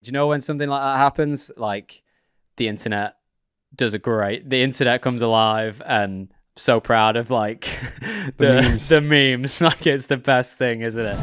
Do you know when something like that happens? Like the internet the internet comes alive, and so proud of like the memes. Like it's the best thing, isn't it?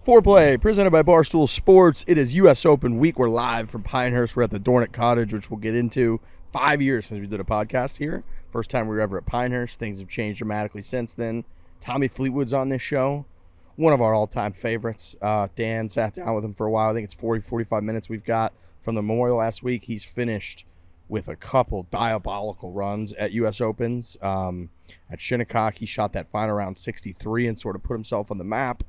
Foreplay, presented by Barstool Sports. It is U.S. Open week. We're live from Pinehurst. We're at the Dornick Cottage, which we'll get into. 5 years since we did a podcast here. First time we were ever at Pinehurst. Things have changed dramatically since then. Tommy Fleetwood's on this show. One of our all-time favorites. Dan sat down with him for a while. I think it's 45 minutes we've got from the Memorial last week. He's finished with a couple diabolical runs at U.S. Opens. At Shinnecock, he shot that final round 63 and sort of put himself on the map.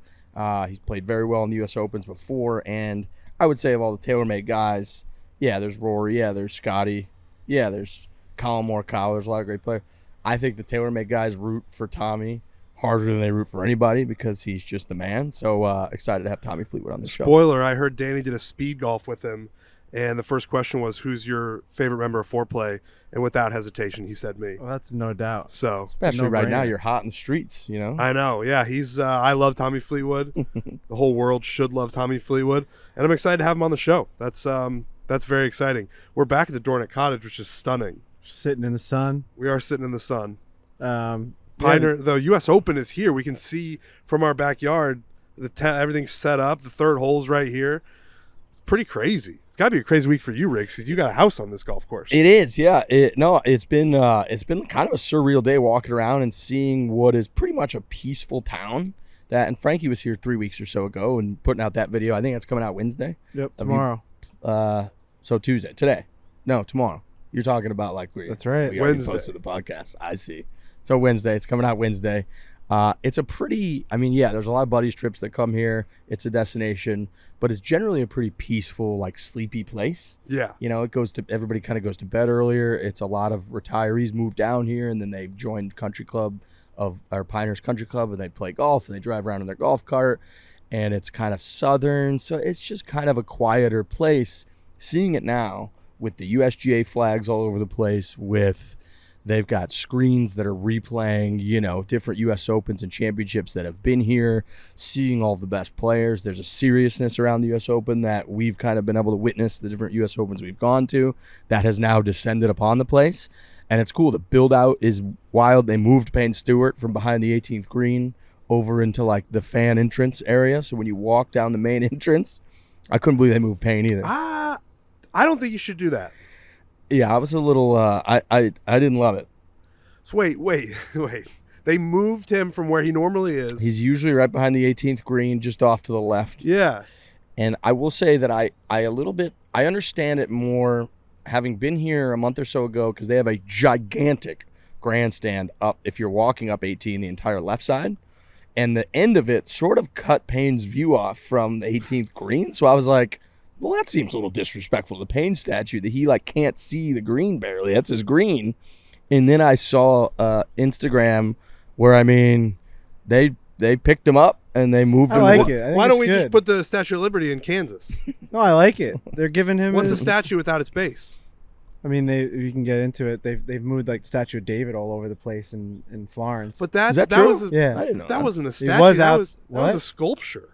He's played very well in the U.S. Opens before, and I would say of all the TaylorMade guys, yeah, there's Rory, yeah, there's Scottie, yeah, there's Collin Morikawa, there's a lot of great players. I think the TaylorMade guys root for Tommy harder than they root for anybody because he's just the man. So excited to have Tommy Fleetwood on the show. Spoiler, I heard Danny did a speed golf with him, and the first question was, who's your favorite member of Foreplay? And without hesitation, he said me. Well, that's no doubt. So, especially right now, you're hot in the streets, you know? I know, yeah. He's. I love Tommy Fleetwood. The whole world should love Tommy Fleetwood, and I'm excited to have him on the show. That's very exciting. We're back at the Dornick Cottage, which is stunning. Sitting in the sun. We are sitting in the sun. The U.S. Open is here. We can see from our backyard everything's set up. The third hole's right here. It's pretty crazy. It's got to be a crazy week for you, Riggs, because you got a house on this golf course. It is, yeah. It's been kind of a surreal day walking around and seeing what is pretty much a peaceful town. And Frankie was here 3 weeks or so ago and putting out that video. I think it's coming out Wednesday. Yep, tomorrow. So Tuesday, today. No, tomorrow. You're talking about That's right. We already posted the podcast. I see. So Wednesday, it's coming out Wednesday. It's a pretty, there's a lot of buddies trips that come here. It's a destination, but it's generally a pretty peaceful, like sleepy place. Yeah. You know, everybody kind of goes to bed earlier. It's a lot of retirees move down here and then they join Pinehurst Country Club, and they play golf and they drive around in their golf cart, and it's kind of southern. So it's just kind of a quieter place. Seeing it now with the USGA flags all over the place, they've got screens that are replaying, different U.S. Opens and championships that have been here, seeing all the best players. There's a seriousness around the U.S. Open that we've kind of been able to witness the different U.S. Opens we've gone to that has now descended upon the place. And it's cool. The build-out is wild. They moved Payne Stewart from behind the 18th green over into, like, the fan entrance area. So when you walk down the main entrance, I couldn't believe they moved Payne either. I don't think you should do that. Yeah, I was a little I didn't love it. So wait. They moved him from where he normally is. He's usually right behind the 18th green, just off to the left. Yeah. And I will say that I understand it more having been here a month or so ago, because they have a gigantic grandstand up if you're walking up 18, the entire left side. And the end of it sort of cut Payne's view off from the 18th green. So I was like, well, that seems a little disrespectful to the Payne statue that he can't see the green barely. That's his green. And then I saw Instagram where they picked him up and they moved him. I like it. Why don't we just put the Statue of Liberty in Kansas? No, I like it. They're giving him. What's a statue without its base? You can get into it. They've moved like the Statue of David all over the place in Florence. But that was true? Yeah. I didn't know that wasn't a statue. It was that was a sculpture.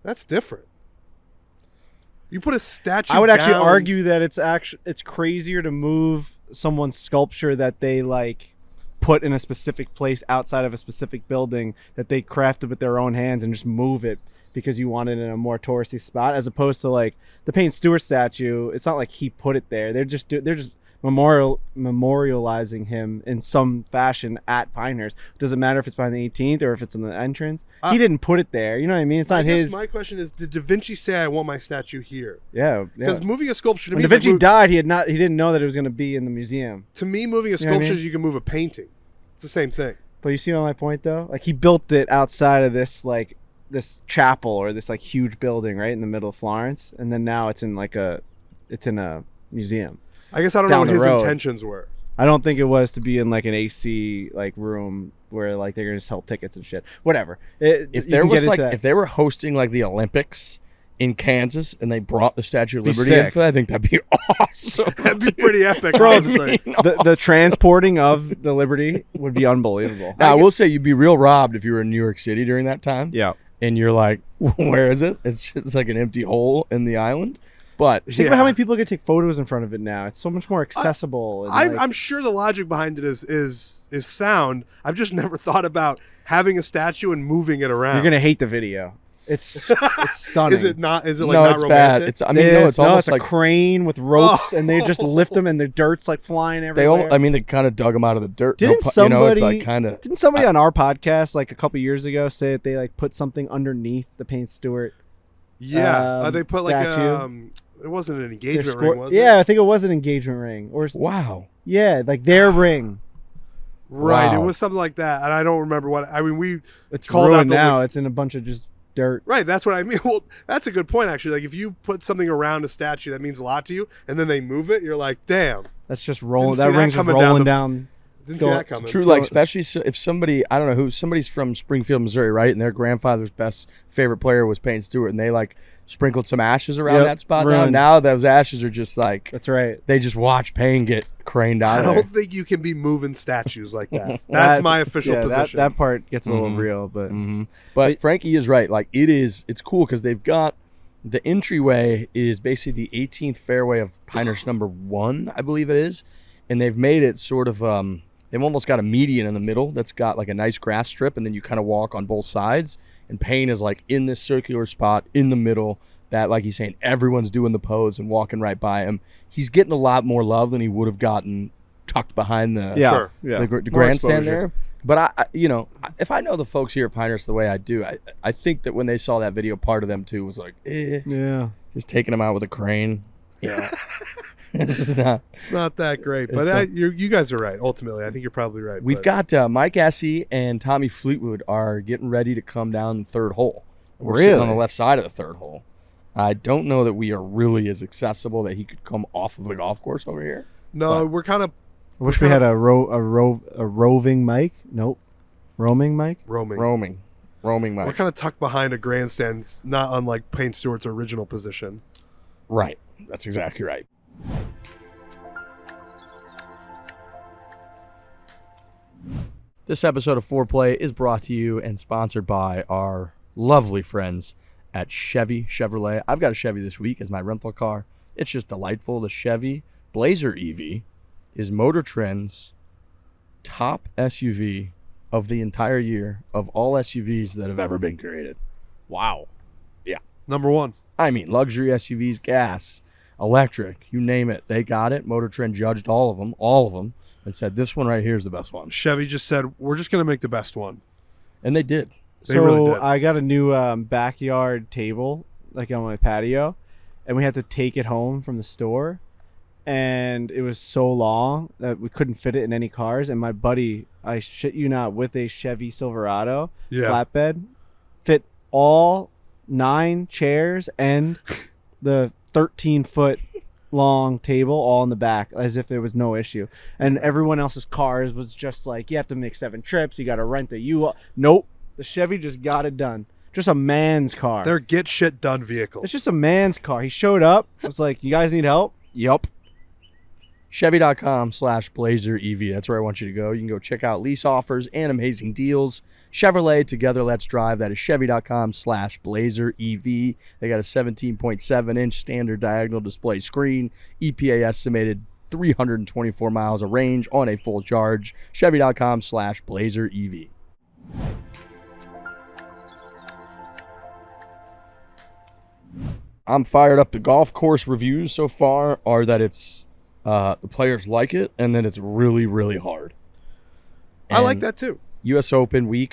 That's different. You put a statue. I would actually down. argue that it's crazier to move someone's sculpture that they put in a specific place outside of a specific building that they crafted with their own hands and just move it because you want it in a more touristy spot, as opposed to the Payne Stewart statue. It's not like he put it there. They're just memorializing him in some fashion at Pinehurst. Does it matter if it's behind the 18th or if it's in the entrance? He didn't put it there. You know what I mean? It's not his. My question is, did Da Vinci say, "I want my statue here"? Yeah. Because moving a sculpture to when me, Da Vinci died, he didn't know that it was going to be in the museum. To me, moving a sculpture is you can move a painting. It's the same thing. But you see my point, though. He built it outside of this this chapel or this huge building right in the middle of Florence, and then now it's in a museum. I guess I don't know what his intentions were. I don't think it was to be in an AC room where they're gonna sell tickets and shit. Whatever. If they were hosting the Olympics in Kansas and they brought the Statue of Liberty in, I think that'd be awesome. That'd be pretty epic. Bro, the transporting of the Liberty would be unbelievable. Now, I will say you'd be real robbed if you were in New York City during that time. Yeah. and you're like, where is it? It's just like an empty hole in the island. But think about how many people can take photos in front of it now. It's so much more accessible. I'm sure the logic behind it is sound. I've just never thought about having a statue and moving it around. You're gonna hate the video. It's stunning. Is it not? Is it like no, not it's romantic? bad. It's almost it's like a crane with ropes, and they just lift them, and the dirt's like flying everywhere. they kind of dug them out of the dirt. Didn't somebody? It's like kind of. Didn't somebody on our podcast like a couple years ago say that they like put something underneath the Payne Stewart? Yeah, they put statue? like it wasn't an engagement ring, was it? Yeah, I think it was an engagement ring. Or Wow. Yeah, like their ring. Right, Wow. it was something like that, and I don't remember what. I mean, It's called out ruined the now. It's in a bunch of just dirt. Right, that's what I mean. Well, that's a good point, actually. Like, if you put something around a statue that means a lot to you, and then they move it, you're like, damn. That's just rolling. Didn't see That that ring's just coming rolling down down. Didn't see that coming. True, like especially if somebody, I don't know who, somebody's from Springfield, Missouri, right? And their grandfather's best favorite player was Payne Stewart, and they like sprinkled some ashes around that spot. Now those ashes are just like, that's right. They just watch Payne get craned out. I don't think you can be moving statues like that. That's my official position. That part gets a little real, but But Frankie is right. Like it's cool because they've got the entryway is basically the 18th fairway of Pinehurst number 1, I believe it is, and they've made it sort of. They've almost got a median in the middle that's got like a nice grass strip, and then you kind of walk on both sides. And Payne is like in this circular spot in the middle that, like he's saying, everyone's doing the pose and walking right by him. He's getting a lot more love than he would have gotten tucked behind the the grandstand there. But I if I know the folks here at Pinehurst the way I do, I think that when they saw that video, part of them too was like, just taking him out with a crane. Yeah. It's not that great, but you guys are right. Ultimately, I think you're probably right. We've got Mike Essie and Tommy Fleetwood are getting ready to come down the third hole. We're sitting on the left side of the third hole. I don't know that we are really as accessible that he could come off of the golf course over here. No, we're kind of. I wish we had a roving mic. Nope, roaming mic. Roaming mic. We're kind of tucked behind a grandstand, not unlike Payne Stewart's original position. Right. That's exactly right. This episode of Foreplay is brought to you and sponsored by our lovely friends at Chevy Chevrolet. I've got a Chevy this week as my rental car. It's just delightful. The Chevy Blazer EV is Motor Trend's top SUV of the entire year of all SUVs that have ever been created. Wow. Yeah. Number 1. I mean, luxury SUVs, gas, electric, you name it. They got it. Motor Trend judged all of them, and said, this one right here is the best one. Chevy just said, we're just going to make the best one. And they did. They really did. I got a new backyard table, like on my patio, and we had to take it home from the store. And it was so long that we couldn't fit it in any cars. And my buddy, I shit you not, with a Chevy Silverado flatbed, fit all 9 chairs and the 13-foot long table all in the back, as if there was no issue. And everyone else's cars was just like, you have to make 7 trips, you got to rent the U. Nope, the Chevy just got it done. Just a man's car. They're get shit done vehicles. It's just a man's car. He showed up. I was like, you guys need help? Yup. Chevy.com/BlazerEV. That's where I want you to go. You can go check out lease offers and amazing deals. Chevrolet, together, let's drive. That is Chevy.com/BlazerEV. They got a 17.7-inch standard diagonal display screen. EPA estimated 324 miles of range on a full charge. Chevy.com/BlazerEV. I'm fired up. The golf course reviews so far are that it's the players like it, and then it's really, really hard. I like that too. U.S. Open, me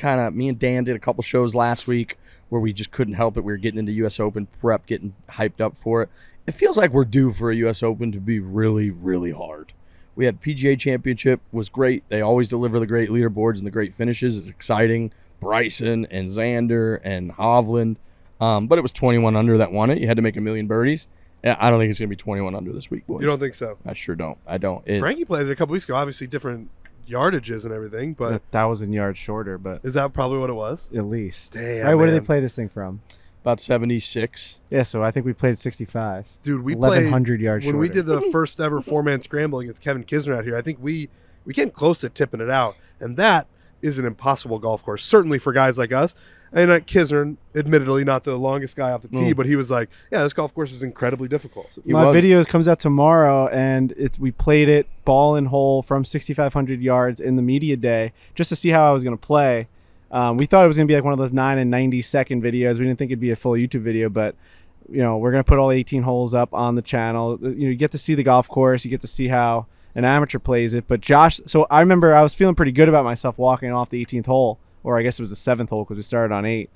and Dan did a couple shows last week where we just couldn't help it. We were getting into U.S. Open prep, getting hyped up for it. It feels like we're due for a U.S. Open to be really, really hard. We had PGA Championship, was great. They always deliver the great leaderboards and the great finishes. It's exciting. Bryson and Xander and Hovland. But it was 21 under that won it. You had to make a million birdies. I don't think it's going to be 21 under this week, boys. You don't think so? I sure don't. I don't. Frankie played it a couple weeks ago. Obviously different yardages and everything, but 1,000 yards shorter, but is that probably what it was? At least. Damn. Right, where do they play this thing from? About 76. Yeah, so I think we played 65. Dude, we 1,100 yards when shorter. we did the first ever 4-man scramble against Kevin Kisner out here. I think we came close to tipping it out, and that is an impossible golf course, certainly for guys like us. And Kisner, admittedly not the longest guy off the tee, but he was like, yeah, this golf course is incredibly difficult. My video comes out tomorrow, and we played it ball and hole from 6,500 yards in the media day just to see how I was going to play. We thought it was going to be like one of those 9 and 90-second videos. We didn't think it'd be a full YouTube video, but we're going to put all 18 holes up on the channel. You get to see the golf course. You get to see how an amateur plays it. But Josh, so I remember I was feeling pretty good about myself walking off the 18th hole, or I guess it was the 7th hole because we started on 8.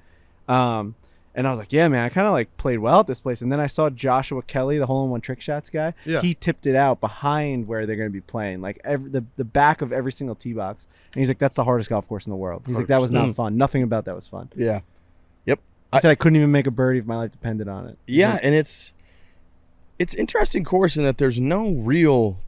And I was like, yeah, man, I kind of like played well at this place. And then I saw Joshua Kelly, the hole-in-one trick shots guy. Yeah. He tipped it out behind where they're going to be playing, like the back of every single tee box. And he's like, that's the hardest golf course in the world. He's like, that was not fun. Nothing about that was fun. Yeah. Yep. I said I couldn't even make a birdie if my life depended on it. Yeah, and it's interesting course in that there's no real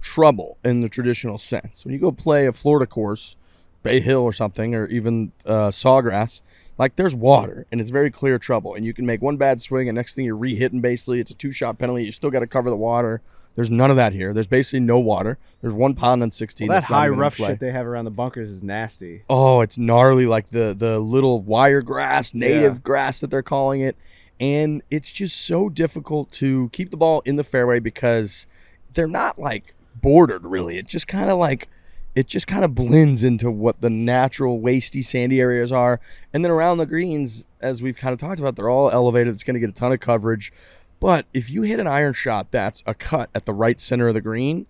trouble in the traditional sense. When you go play a Florida course, Bay Hill or something, or even Sawgrass, like there's water and it's very clear trouble, and you can make one bad swing and next thing you're re-hitting. Basically it's a 2-shot penalty. You still got to cover the water. There's none of that here. There's basically no water. There's one pond on 16. Well, that high rough shit they have around the bunkers is nasty. Oh, it's gnarly, like the little wire grass, native grass that they're calling it. And it's just so difficult to keep the ball in the fairway because they're not like bordered really. It just kind of blends into what the natural wasty sandy areas are. And then around the greens, as we've kind of talked about, they're all elevated. It's going to get a ton of coverage. But if you hit an iron shot that's a cut at the right center of the green,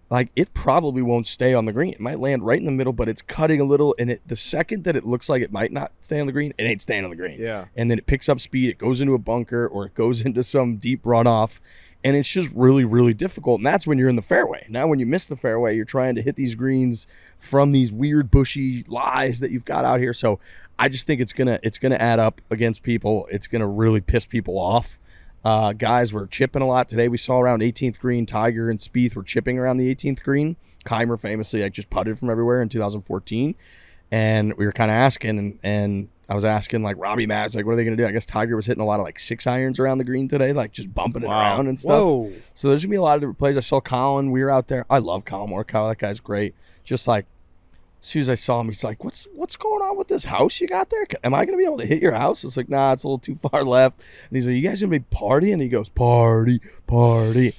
like it probably won't stay on the green. It might land right in the middle, but it's cutting a little. And the second that it looks like it might not stay on the green, it ain't staying on the green. Yeah. And then it picks up speed. It goes into a bunker or it goes into some deep runoff. And it's just really, really difficult. And that's when you're in the fairway. Now, when you miss the fairway, you're trying to hit these greens from these weird bushy lies that you've got out here. So I just think it's gonna add up against people. It's gonna really piss people off. Guys were chipping a lot today. We saw around 18th green, Tiger and Spieth were chipping around the 18th green. Keimer famously just putted from everywhere in 2014. And we were kind of asking, and I was asking like Robbie Mads, like, what are they going to do? I guess Tiger was hitting a lot of like 6-irons around the green today, like just bumping it around and stuff. Whoa. So there's going to be a lot of different plays. I saw Collin. We were out there. I love Collin Morikawa. That guy's great. Just like, as soon as I saw him, he's like, what's going on with this house you got there? Am I going to be able to hit your house? It's like, nah, it's a little too far left. And he's like, you guys going to be partying? And he goes, party.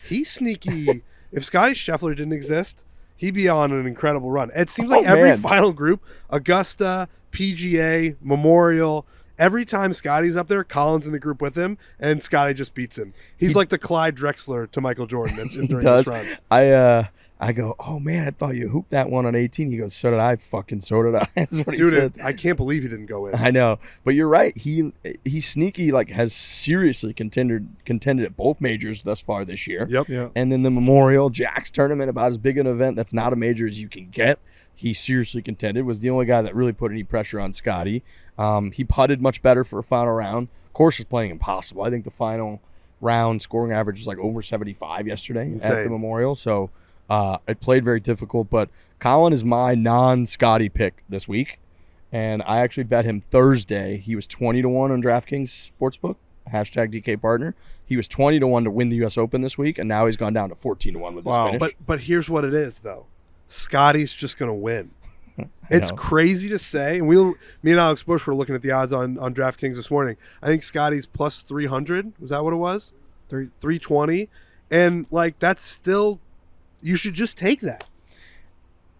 He's sneaky. If Scottie Scheffler didn't exist, he'd be on an incredible run. It seems like every final group, Augusta, PGA, Memorial, every time Scotty's up there, Collin's in the group with him, and Scotty just beats him. He's like the Clyde Drexler to Michael Jordan during this run. I go, oh man, I thought you hooped that one on 18. He goes, so did I. That's what he said. I can't believe he didn't go in. I know, but you're right. He's sneaky. Like has seriously contended at both majors thus far this year. Yep. Yeah. And then the Memorial Jack's tournament, about as big an event that's not a major as you can get. He seriously contended. Was the only guy that really put any pressure on Scotty. He putted much better for a final round. Course is playing impossible. I think the final round scoring average was like over 75 yesterday at the Memorial. So. It played very difficult, but Collin is my non-Scotty pick this week, and I actually bet him Thursday. He was 20-1 on DraftKings Sportsbook, #DK partner. He was 20-1 to win the U.S. Open this week, and now he's gone down to 14-1 with this finish. But here's what it is, though. Scotty's just going to win. It's crazy to say, and me and Alex Bush were looking at the odds on DraftKings this morning. I think Scotty's plus 300. Was that what it was? 320, and like that's still. You should just take that.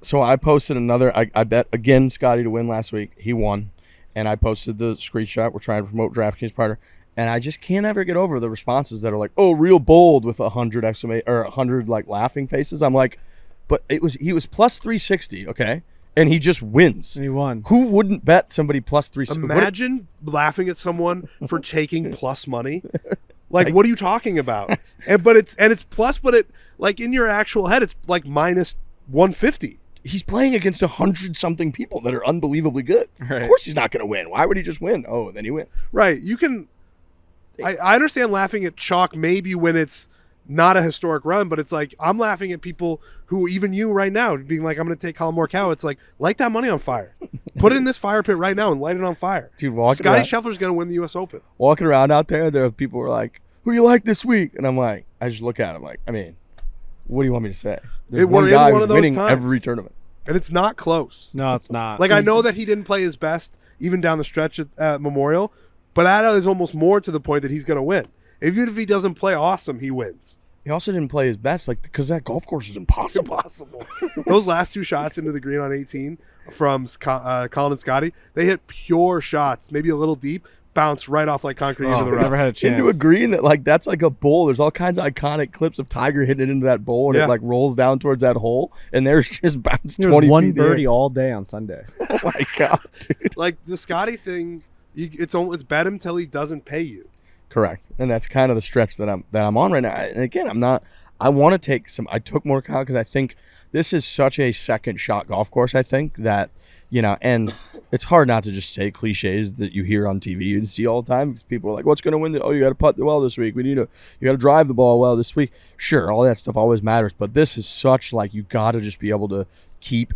So I posted another. I bet again Scotty to win last week. He won, and I posted the screenshot. We're trying to promote DraftKings partner, and I just can't ever get over the responses that are like, "Oh, real bold" with 100 exclamation or 100 like laughing faces. I'm like, but he was plus 360, okay, and he just wins. And he won. Who wouldn't bet somebody plus 360? Imagine laughing at someone for taking plus money. Like, what are you talking about? It's plus, but it like in your actual head, it's like minus 150. He's playing against 100-something people that are unbelievably good. Right. Of course, he's not going to win. Why would he just win? Oh, then he wins. Right. You can. I understand laughing at chalk maybe when it's not a historic run, but it's like I'm laughing at people who even you right now being like, I'm going to take Collin Morikawa. It's like, light that money on fire. Put it in this fire pit right now and light it on fire. Dude, Scottie Scheffler's going to win the U.S. Open. Walking around out there are people who are like, who you like this week? And I'm like, I just look at him like, I mean, what do you want me to say? There's one guy who's winning every tournament. And it's not close. No, it's not. Like, I know that he didn't play his best even down the stretch at Memorial. But that is almost more to the point that he's going to win. Even if he doesn't play awesome, he wins. He also didn't play his best, like, because that golf course is impossible. Those last 2 shots into the green on 18 from Collin and Scottie, they hit pure shots, maybe a little deep, bounce right off like concrete into the rough. Never had a chance. Into a green that, like, that's like a bowl. There's all kinds of iconic clips of Tiger hitting it into that bowl, and it, like, rolls down towards that hole, and there's just bounced 20 one feet birdie all day on Sunday. Oh, my God, dude. Like, the Scottie thing, it's bet him till he doesn't pay you. Correct. And that's kind of the stretch that I'm on right now. And again, I want to take some. I took Morikawa because I think this is such a second shot golf course. I think that, and it's hard not to just say cliches that you hear on TV and see all the time, because people are like, what's going to win? You got to putt well this week. You got to drive the ball well this week. Sure, all that stuff always matters. But this is such, like, you got to just be able to keep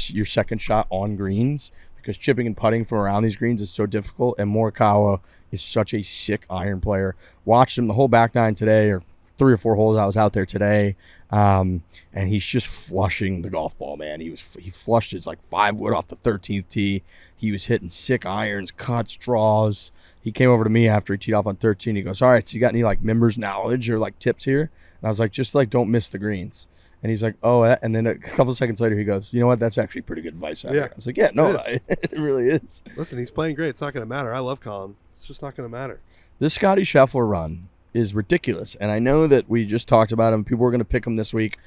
your second shot on greens, because chipping and putting from around these greens is so difficult. And Morikawa is such a sick iron player. Watched him the whole back nine today, or 3 or 4 holes I was out there today, and he's just flushing the golf ball, man. He flushed his, like, 5-wood off the 13th tee. He was hitting sick irons, cuts, draws. He came over to me after he teed off on 13. He goes, all right, so you got any, like, members knowledge or, like, tips here? And I was like, just, like, don't miss the greens. And he's like, oh, and then a couple of seconds later, he goes, you know what? That's actually pretty good advice. I was like, yeah, no, it really is. Listen, he's playing great. It's not going to matter. I love Collin. It's just not going to matter. This Scottie Scheffler run is ridiculous. And I know that we just talked about him. People were going to pick him this week.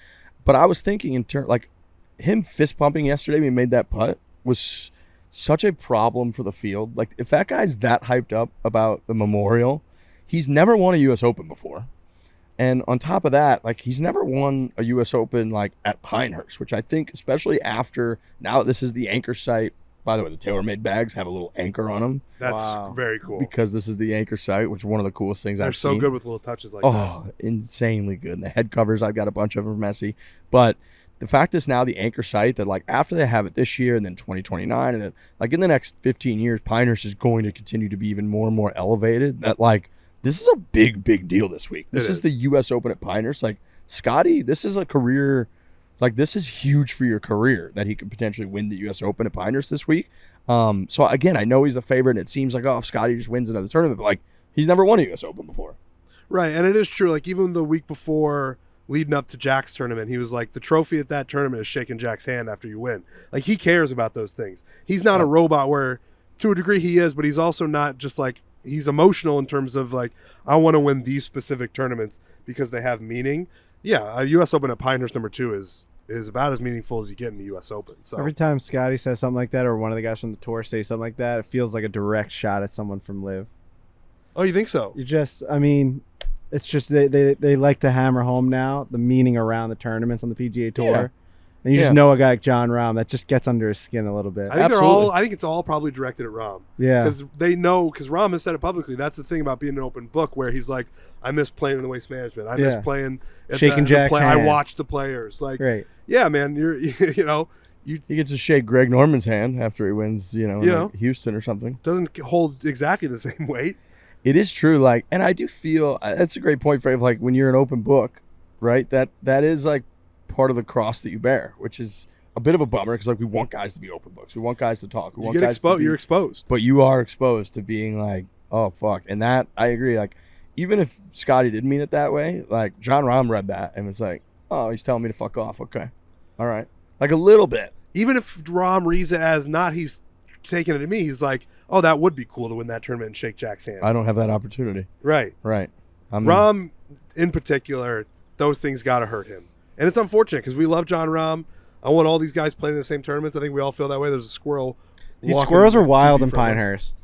But I was thinking in turn, like, him fist pumping yesterday when he made that putt was such a problem for the field. Like, if that guy's that hyped up about the Memorial, he's never won a U.S. Open before. And on top of that, like, he's never won a U.S. Open, like, at Pinehurst, which I think, especially after, now this is the anchor site. By the way, the TaylorMade bags have a little anchor on them. That's very cool. Because this is the anchor site, which is one of the coolest things I've seen. They're so good with little touches like that. Oh, insanely good. And the head covers, I've got a bunch of them messy. But the fact is now the anchor site that, like, after they have it this year and then 2029, and then, like, in the next 15 years, Pinehurst is going to continue to be even more and more elevated. That, like, this is a big, big deal this week. This is the U.S. Open at Pinehurst. Like, Scottie, this is a career, like, this is huge for your career that he could potentially win the U.S. Open at Pinehurst this week. So, again, I know he's the favorite, and it seems like, oh, if Scottie just wins another tournament, but, like, he's never won a U.S. Open before. Right, and it is true. Like, even the week before, leading up to Jack's tournament, he was like, the trophy at that tournament is shaking Jack's hand after you win. Like, he cares about those things. He's not a robot where, to a degree, he is, but he's also not just, like, he's emotional in terms of, like, I want to win these specific tournaments because they have meaning. Yeah, a U.S. Open at Pinehurst #2 is about as meaningful as you get in the U.S. Open. So every time Scottie says something like that, or one of the guys from the tour say something like that, it feels like a direct shot at someone from Live. Oh, you think so? It's just they like to hammer home now the meaning around the tournaments on the PGA Tour. Yeah. And you just know a guy like John Rahm that just gets under his skin a little bit. I think it's all probably directed at Rahm. Yeah. Because they know, because Rahm has said it publicly, that's the thing about being an open book, where he's like, I miss playing in the waste management. I miss playing at shaking Jack's hand. I watch the players. Like, yeah, man, he gets to shake Greg Norman's hand after he wins, like Houston or something. Doesn't hold exactly the same weight. It is true. Like, and I do feel that's a great point, Fred. Like, when you're an open book, right? That is like part of the cross that you bear, which is a bit of a bummer, because, like, we want guys to be open books. We want guys to talk. We want guys to be, you're exposed. But you are exposed to being like, oh, fuck. And that, I agree. Like, even if Scottie didn't mean it that way, like, John Rahm read that and was like, oh, he's telling me to fuck off. Okay. All right. Like, a little bit. Even if Rahm reads it as not he's taking it to me, he's like, oh, that would be cool to win that tournament and shake Jack's hand. I don't have that opportunity. Right. Rahm, in particular, those things got to hurt him. And it's unfortunate, because we love John Rahm. I want all these guys playing in the same tournaments. I think we all feel that way. There's a squirrel. These squirrels are wild in Pinehurst.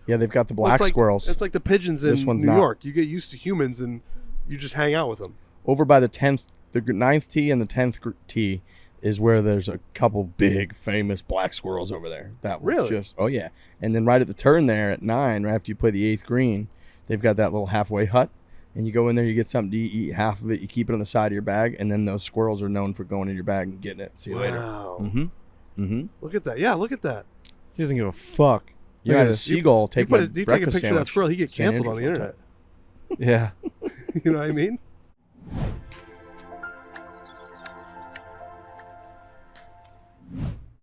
Yeah, they've got the black squirrels. It's like the pigeons in New York. You get used to humans and you just hang out with them. Over by the 9th tee and the 10th tee is where there's a couple big famous black squirrels over there. That was just, oh yeah. And then right at the turn there at 9, right after you play the 8th green, they've got that little halfway hut. And you go in there, you get something to eat half of it, you keep it on the side of your bag, and then those squirrels are known for going in your bag and getting it. See you later. Mm-hmm. Look at that. Yeah, look at that. He doesn't give a fuck. You had a seagull take my breakfast take a picture of that squirrel, he get canceled on the internet. Yeah. You know what I mean?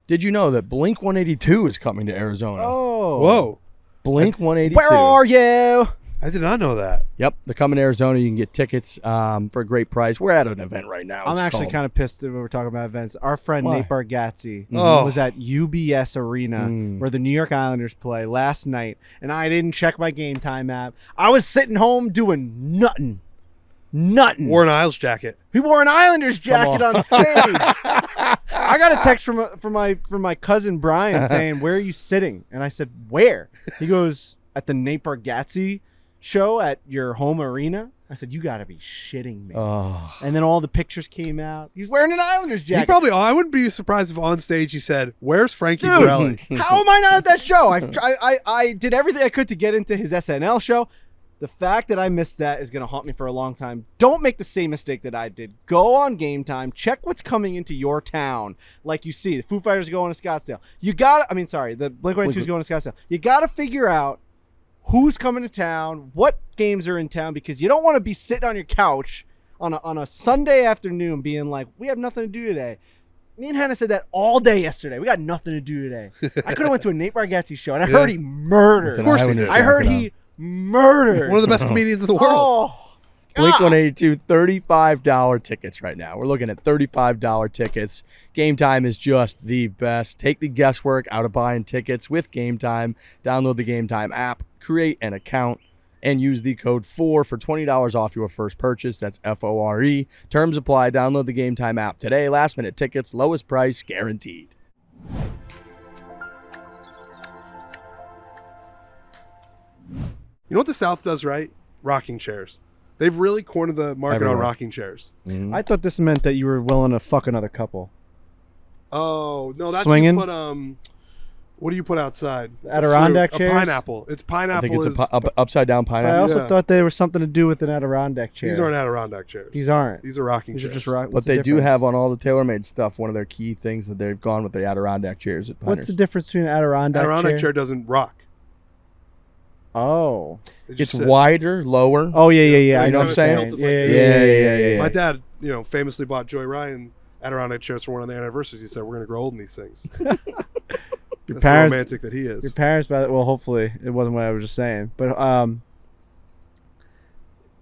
Did you know that Blink 182 is coming to Arizona? Oh. Whoa. Blink 182. Where are you? I did not know that. Yep, they're coming to Arizona. You can get tickets for a great price. We're at an event right now. I'm actually kind of pissed that we're talking about events. Our friend Why? Nate Bargatze Oh. was at UBS Arena where the New York Islanders play last night, and I didn't check my Game Time app. I was sitting home doing nothing. Wore an Isles jacket. He wore an Islanders jacket on stage. I got a text from my cousin Brian saying, "Where are you sitting?" And I said, "Where?" He goes, "At the Nate Bargatze show at your home arena." I said, "You got to be shitting me." Oh. And then all the pictures came out. He's wearing an Islanders He jacket. probably. I wouldn't be surprised if on stage he said, "Where's Frankie Borelli?" How am I not at that show? I did everything I could to get into his SNL show. The fact that I missed that is going to haunt me for a long time. Don't make the same mistake that I did. Go on Game Time. Check what's coming into your town. Like you see, the Foo Fighters are going to Scottsdale. The Blink-182 is going to Scottsdale. You got to figure out who's coming to town, what games are in town, because you don't want to be sitting on your couch on a Sunday afternoon being like, we have nothing to do today. Me and Hannah said that all day yesterday. We got nothing to do today. I could have went to a Nate Bargatze show, and I heard he murdered. Of course he did. I heard he murdered. One of the best comedians in the world. Oh, Blink God. 182, $35 tickets right now. We're looking at $35 tickets. Game Time is just the best. Take the guesswork out of buying tickets with Game Time. Download the Game Time app, create an account, and use the code FORE for $20 off your first purchase. That's FORE. Terms apply. Download the Game Time app today. Last minute tickets, lowest price guaranteed. You know what the South does right? Rocking chairs. They've really cornered the market Everywhere. on rocking chairs. I thought this meant that you were willing to fuck another couple. Oh no, that's Swinging? what you put. What do you put outside? It's a Adirondack fruit, chairs? A pineapple. It's pineapple. I think it's is, upside down But I pineapple. also Yeah. thought there was something to do with an Adirondack chair. These aren't Adirondack chairs. These aren't. These are rocking These are chairs. just rock. But what's the they do difference? have on all the TaylorMade stuff, one of their key things that they've gone with the Adirondack chairs at Pinehurst. What's the difference between an Adirondack Adirondack chair doesn't rock. Oh. They just It's sit. wider, lower. Oh yeah. Yeah, you know what I'm saying? tilted Yeah, like Yeah. My dad, famously bought Joy Ryan Adirondack chairs for one of their anniversaries. He said, "We're going to grow old in these things." Your That's parents, the romantic that he is. Your parents, well, hopefully it wasn't what I was just saying, but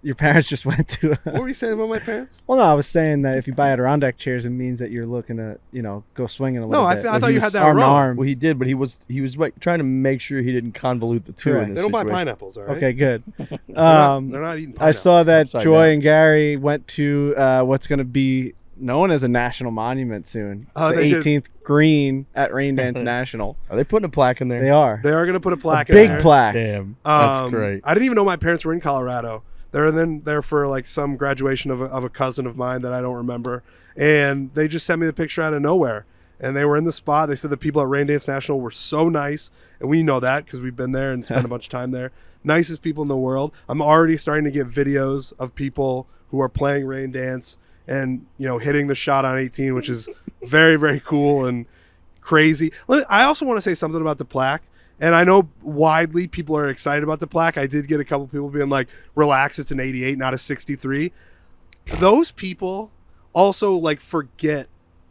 your parents just went to. What were you saying about my parents? Well, no, I was saying that if you buy Adirondack chairs, it means that you're looking to, go swinging a little No, I bit. thought Like you had that arm to wrong. arm. Well, he did, but he was like, trying to make sure he didn't convolute the two Correct. in They this don't buy situation. pineapples, all right? Okay, good. They're not eating I pineapples. saw that Upside Joy down. and Gary went to what's going to be known as a national monument soon. Oh, the they did. 18th green at Raindance National. Are they putting a plaque in there? They are. They are going to put a plaque A big in there. plaque. Damn, that's Um, great. I didn't even know my parents were in Colorado. They're then there for like some graduation of a cousin of mine that I don't remember, and they just sent me the picture out of nowhere. And they were in the spot. They said the people at Raindance National were so nice, and we know that because we've been there and spent a bunch of time there. Nicest people in the world. I'm already starting to get videos of people who are playing Raindance and hitting the shot on 18, which is very, very cool and crazy. I also want to say something about the plaque. And I know widely people are excited about the plaque. I did get a couple people being like, relax, it's an 88, not a 63. Those people also forget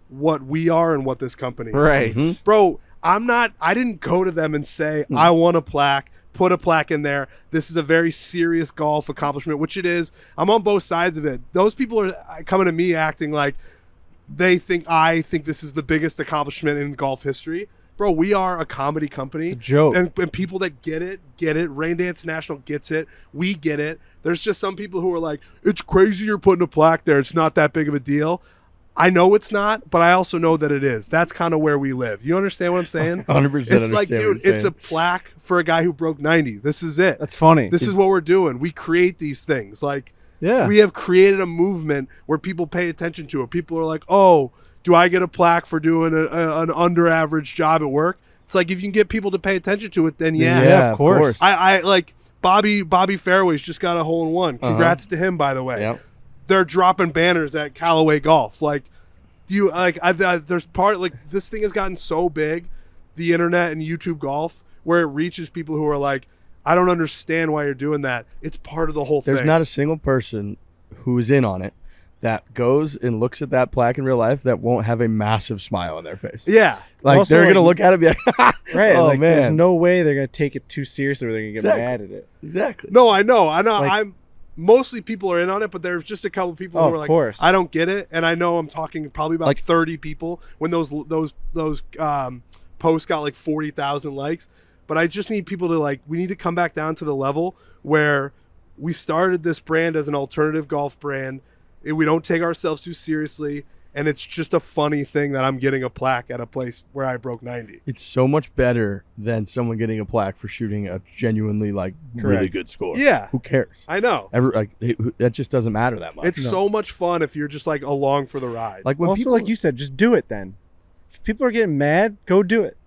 what we are and what this company is. Right. Mhm. Bro, I didn't go to them and say, I want a plaque, put a plaque in there. This is a very serious golf accomplishment, which it is. I'm on both sides of it. Those people are coming to me acting like I think this is the biggest accomplishment in golf history. Bro, we are a comedy company. It's a joke. And people that get it. Raindance National gets it. We get it. There's just some people who are like, it's crazy you're putting a plaque there. It's not that big of a deal. I know it's not, but I also know that it is. That's kind of where we live. You understand what I'm saying? 100% It's like, dude, it's a plaque for a guy who broke 90. This is it. That's funny. This is what we're doing. We create these things. Yeah. We have created a movement where people pay attention to it. People are like, oh, do I get a plaque for doing an under average job at work? It's like, if you can get people to pay attention to it, then yeah. Yeah, of course. I like Bobby Fairway's just got a hole in one. Congrats to him, by the way. Yep. They're dropping banners at Callaway Golf. There's this thing has gotten so big, the internet and YouTube golf, where it reaches people who are like, I don't understand why you're doing that. It's part of the whole thing. There's not a single person who is in on it that goes and looks at that plaque in real life that won't have a massive smile on their face. Yeah. Like Also, they're going to like- look at it and be like, Right. oh, like, man. there's no way they're going to take it too seriously or they're going to get Exactly. mad at it. Exactly. No, I know. Like- I'm mostly people are in on it, but there's just a couple people Oh, who are of like, course. I don't get it. And I know I'm talking probably about Like- 30 people when those posts got like 40,000 likes. But I just need people to like, we need to come back down to the level where we started this brand as an alternative golf brand. We don't take ourselves too seriously. And it's just a funny thing that I'm getting a plaque at a place where I broke 90. It's so much better than someone getting a plaque for shooting a genuinely like really Correct. good score. Yeah. Who cares? I know. That just doesn't matter that much. It's so much fun if you're just like along for the ride. like when Also, people like you said, just do it then. If people are getting mad, go do it.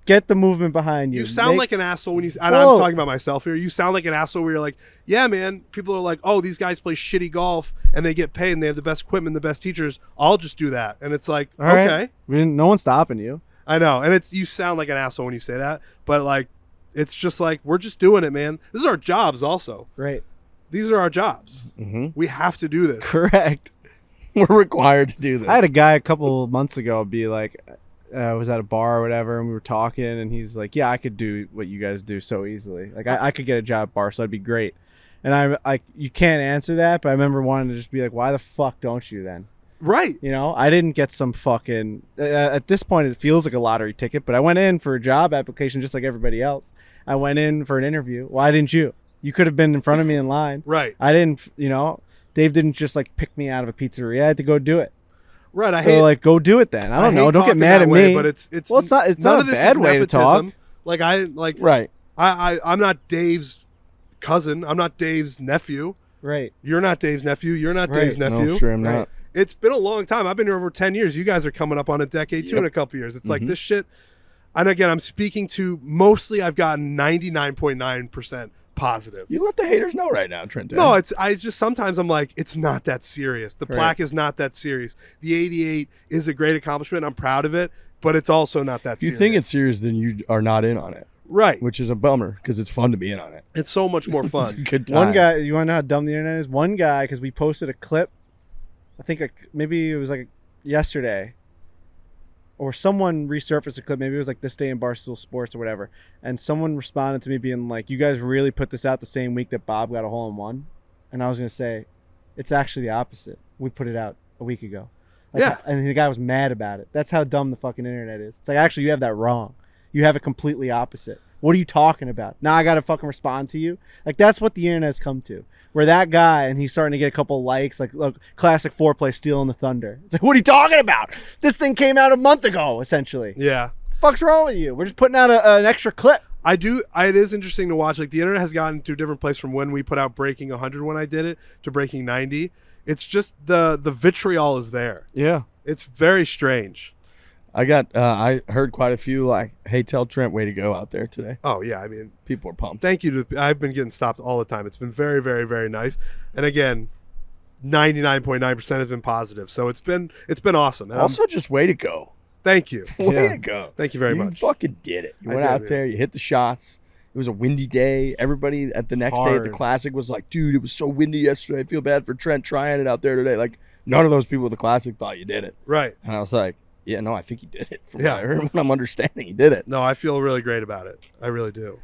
Get the movement behind you. You sound Make- like an asshole when you. And Whoa. I'm talking about myself here. You sound like an asshole where you're like, yeah, man. People are like, oh, these guys play shitty golf and they get paid and they have the best equipment, the best teachers. I'll just do that. And it's like, All right. okay, No one's stopping you. I know. And it's you sound like an asshole when you say that, but like, it's just like we're just doing it, man. This is our jobs. Also, Right. these are our jobs. Mhm. We have to do this. Correct. we're required to do this. I had a guy a couple of months ago be like, I was at a bar or whatever, and we were talking, and he's like, "Yeah, I could do what you guys do so easily. Like, I could get a job at bar, so that'd be great." And you can't answer that, but I remember wanting to just be like, "Why the fuck don't you then?" Right. You know, I didn't get some fucking. At this point, it feels like a lottery ticket, but I went in for a job application just like everybody else. I went in for an interview. Why didn't you? You could have been in front of me in line. Right. I didn't. You know, Dave didn't just like pick me out of a pizzeria. I had to go do it. Right. I So hate. like, go do it then. I don't hate know. Don't get talking mad that at way, me. But it's Well, it's not. It's none not of a this bad is way to talk. nepotism. Like right. I'm not Dave's cousin. I'm not Dave's nephew. Right. You're not Dave's nephew. You're not Right. Dave's nephew. No, sure I'm Right. not. It's been a long time. I've been here over 10 years. You guys are coming up on a decade too Yep. in a couple years. It's like this shit. And again, I'm speaking to mostly I've gotten 99.9% positive. You let the haters know right now, Trent. No, I just sometimes I'm like, it's not that serious. The Right. plaque is not that serious. The 88 is a great accomplishment. I'm proud of it, but it's also not that If you serious. think it's serious, then you are not in on it, right. which is a bummer because it's fun to be in on it. It's so much more It's a fun. good time. One guy. You want to know how dumb the internet is? One guy, because we posted a clip. I think maybe it was like yesterday. Or someone resurfaced a clip. Maybe it was like this day in Barstool Sports or whatever. And someone responded to me being like, "You guys really put this out the same week that Bob got a hole in one?" And I was gonna say, it's actually the opposite. We put it out a week ago. Like, Yeah. And the guy was mad about it. That's how dumb the fucking internet is. It's like, actually, you have that wrong. You have it completely opposite. What are you talking about? Now I gotta fucking respond to you. Like, that's what the internet's come to. Where that guy, and he's starting to get a couple likes, like, look, classic foreplay stealing the thunder. It's like, what are you talking about? This thing came out a month ago, essentially. Yeah. The fuck's wrong with you? We're just putting out an extra clip. It is interesting to watch. Like the internet has gotten to a different place from when we put out Breaking 100 when I did it to Breaking 90. It's just the vitriol is there. Yeah. It's very strange. I heard quite a few like, "Hey, tell Trent, way to go out there today." Oh yeah, I mean, People are pumped. thank you to. I've been getting stopped all the time. It's been very, very, very nice. And again, 99.9% has been positive. So it's been awesome. And Also, just way to go. thank you. Way to go. Thank you very You much. fucking did it. You I went did, out man. there, you hit the shots. It was a windy day. Everybody at the next day at the Hard. Classic was like, "Dude, it was so windy yesterday. I feel bad for Trent trying it out there today." Like, none of those people at the Classic thought you did it. Right. And I was like, "Yeah, no, I think he did it." From Yeah. what I heard, what I'm understanding, he did it. No, I feel really great about it. I really do.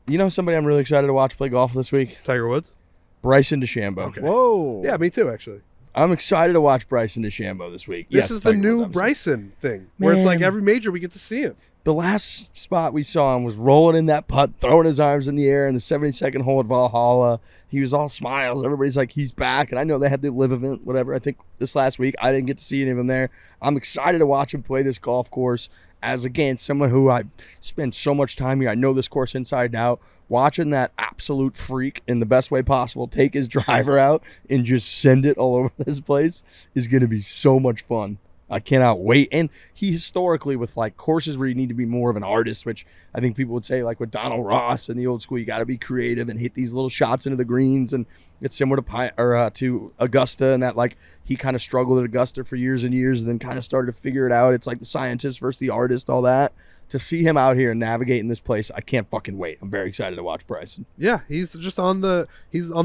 You know somebody I'm really excited to watch play golf this week? Tiger Woods. Bryson DeChambeau. Okay. Whoa. Yeah, me too. Actually, I'm excited to watch Bryson DeChambeau this week. this Yes, is the Tiger new Woods, obviously. Bryson thing, where it's like Man. every major we get to see him. The last spot we saw him was rolling in that putt, throwing his arms in the air in the 72nd hole at Valhalla. He was all smiles. Everybody's like, he's back. And I know they had the live event, whatever. I think this last week, I didn't get to see any of him there. I'm excited to watch him play this golf course as, again, someone who I spend so much time here. I know this course inside and out. Watching that absolute freak in the best way possible take his driver out and just send it all over this place is going to be so much fun. I cannot wait. And he historically, with like courses where you need to be more of an artist, which I think people would say, like with Donald Ross in the old school, you got to be creative and hit these little shots into the greens. And it's similar to Augusta, and that like he kind of struggled at Augusta for years and years, and then kind of started to figure it out. It's like the scientist versus the artist, all that. To see him out here and navigate in this place, I can't fucking wait. I'm very excited to watch Bryson. Yeah, he's on the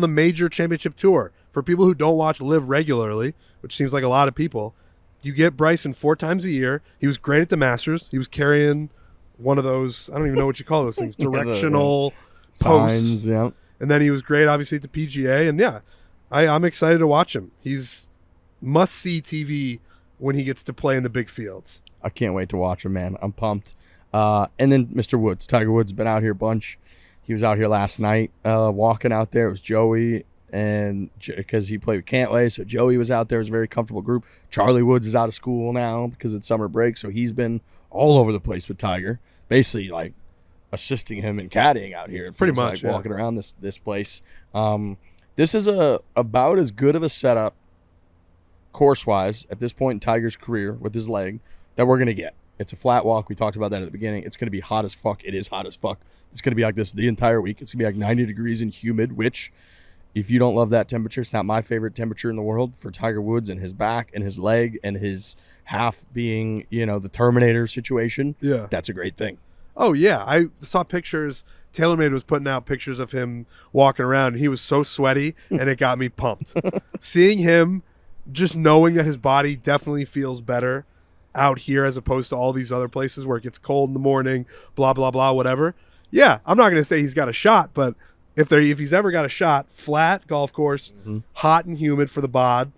major championship tour. For people who don't watch Live regularly, which seems like a lot of people, you get Bryson 4 times a year. He was great at the Masters. He was carrying one of those, I don't even know what you call those things, directional posts. Signs, yeah. And then he was great, obviously, at the PGA. And yeah, I'm excited to watch him. He's must-see TV when he gets to play in the big fields. I can't wait to watch him, man. I'm pumped. And then Mr. Woods. Tiger Woods been out here a bunch. He was out here last night walking out there. It was Joey, and because he played with Cantlay, so Joey was out there. It was a very comfortable group. Charlie Woods is out of school now because it's summer break, so he's been all over the place with Tiger, basically like assisting him and caddying out here. Pretty much, like walking around this place. This is about as good of a setup course-wise at this point in Tiger's career with his leg that we're going to get. It's a flat walk. We talked about that at the beginning. It's going to be hot as fuck. It is hot as fuck. It's going to be like this the entire week. It's going to be like 90 degrees and humid, which if you don't love that temperature, it's not my favorite temperature in the world for Tiger Woods and his back and his leg and his half being, the Terminator situation. Yeah. That's a great thing. Oh, yeah. I saw pictures. TaylorMade was putting out pictures of him walking around, and he was so sweaty, and it got me pumped. Seeing him, just knowing that his body definitely feels better out here as opposed to all these other places where it gets cold in the morning, blah, blah, blah, whatever. Yeah, I'm not going to say he's got a shot, but if he's ever got a shot, flat golf course, hot and humid for the bod,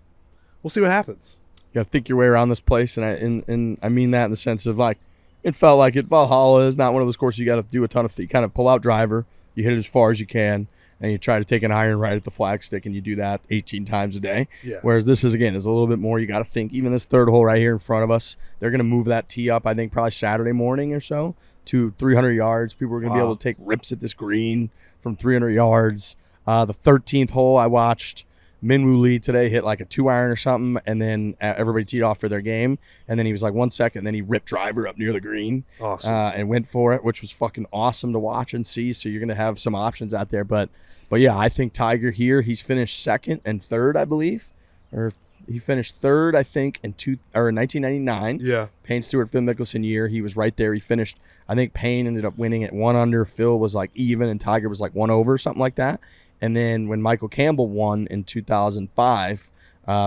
we'll see what happens. You got to think your way around this place, and I mean that in the sense of like, it felt like it. Valhalla is not one of those courses you got to do a ton of kind of pull out driver. You hit it as far as you can, and you try to take an iron right at the flagstick, and you do that 18 times a day. Yeah. Whereas this is a little bit more. You got to think. Even this third hole right here in front of us, they're going to move that tee up, I think, probably Saturday morning or so to 300 yards. People are going to be able to take rips at this green from 300 yards. The 13th hole, I watched Minwoo Lee today hit like a 2-iron or something, and then everybody teed off for their game, and then he was like 1 second, and then he ripped driver up near the green. Awesome. And went for it, which was fucking awesome to watch and see. So you're going to have some options out there. But yeah, I think Tiger here, he's finished second and third, I believe. Or he finished third, I think, in 1999. Yeah. Payne, Stewart, Phil Mickelson year. He was right there. He finished, I think Payne ended up winning at 1 under. Phil was like even, and Tiger was like 1 over, something like that. And then when Michael Campbell won in 2005,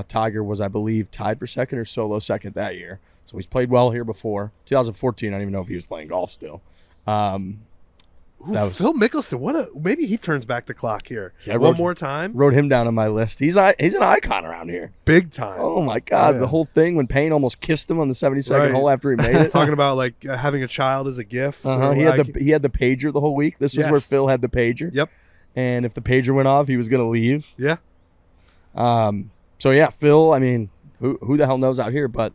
Tiger was, I believe, tied for second or solo second that year. So he's played well here before. 2014, I don't even know if he was playing golf still. Phil Mickelson, maybe he turns back the clock here. Yeah, one more time. Wrote him down on my list. He's an icon around here. Big time. Oh, my God. Yeah. The whole thing when Payne almost kissed him on the 72nd hole after he made it. Talking about like having a child as a gift. He had the pager the whole week. This was where Phil had the pager. Yep. And if the pager went off, he was going to leave. Yeah. So, yeah, Phil, I mean, who the hell knows out here? But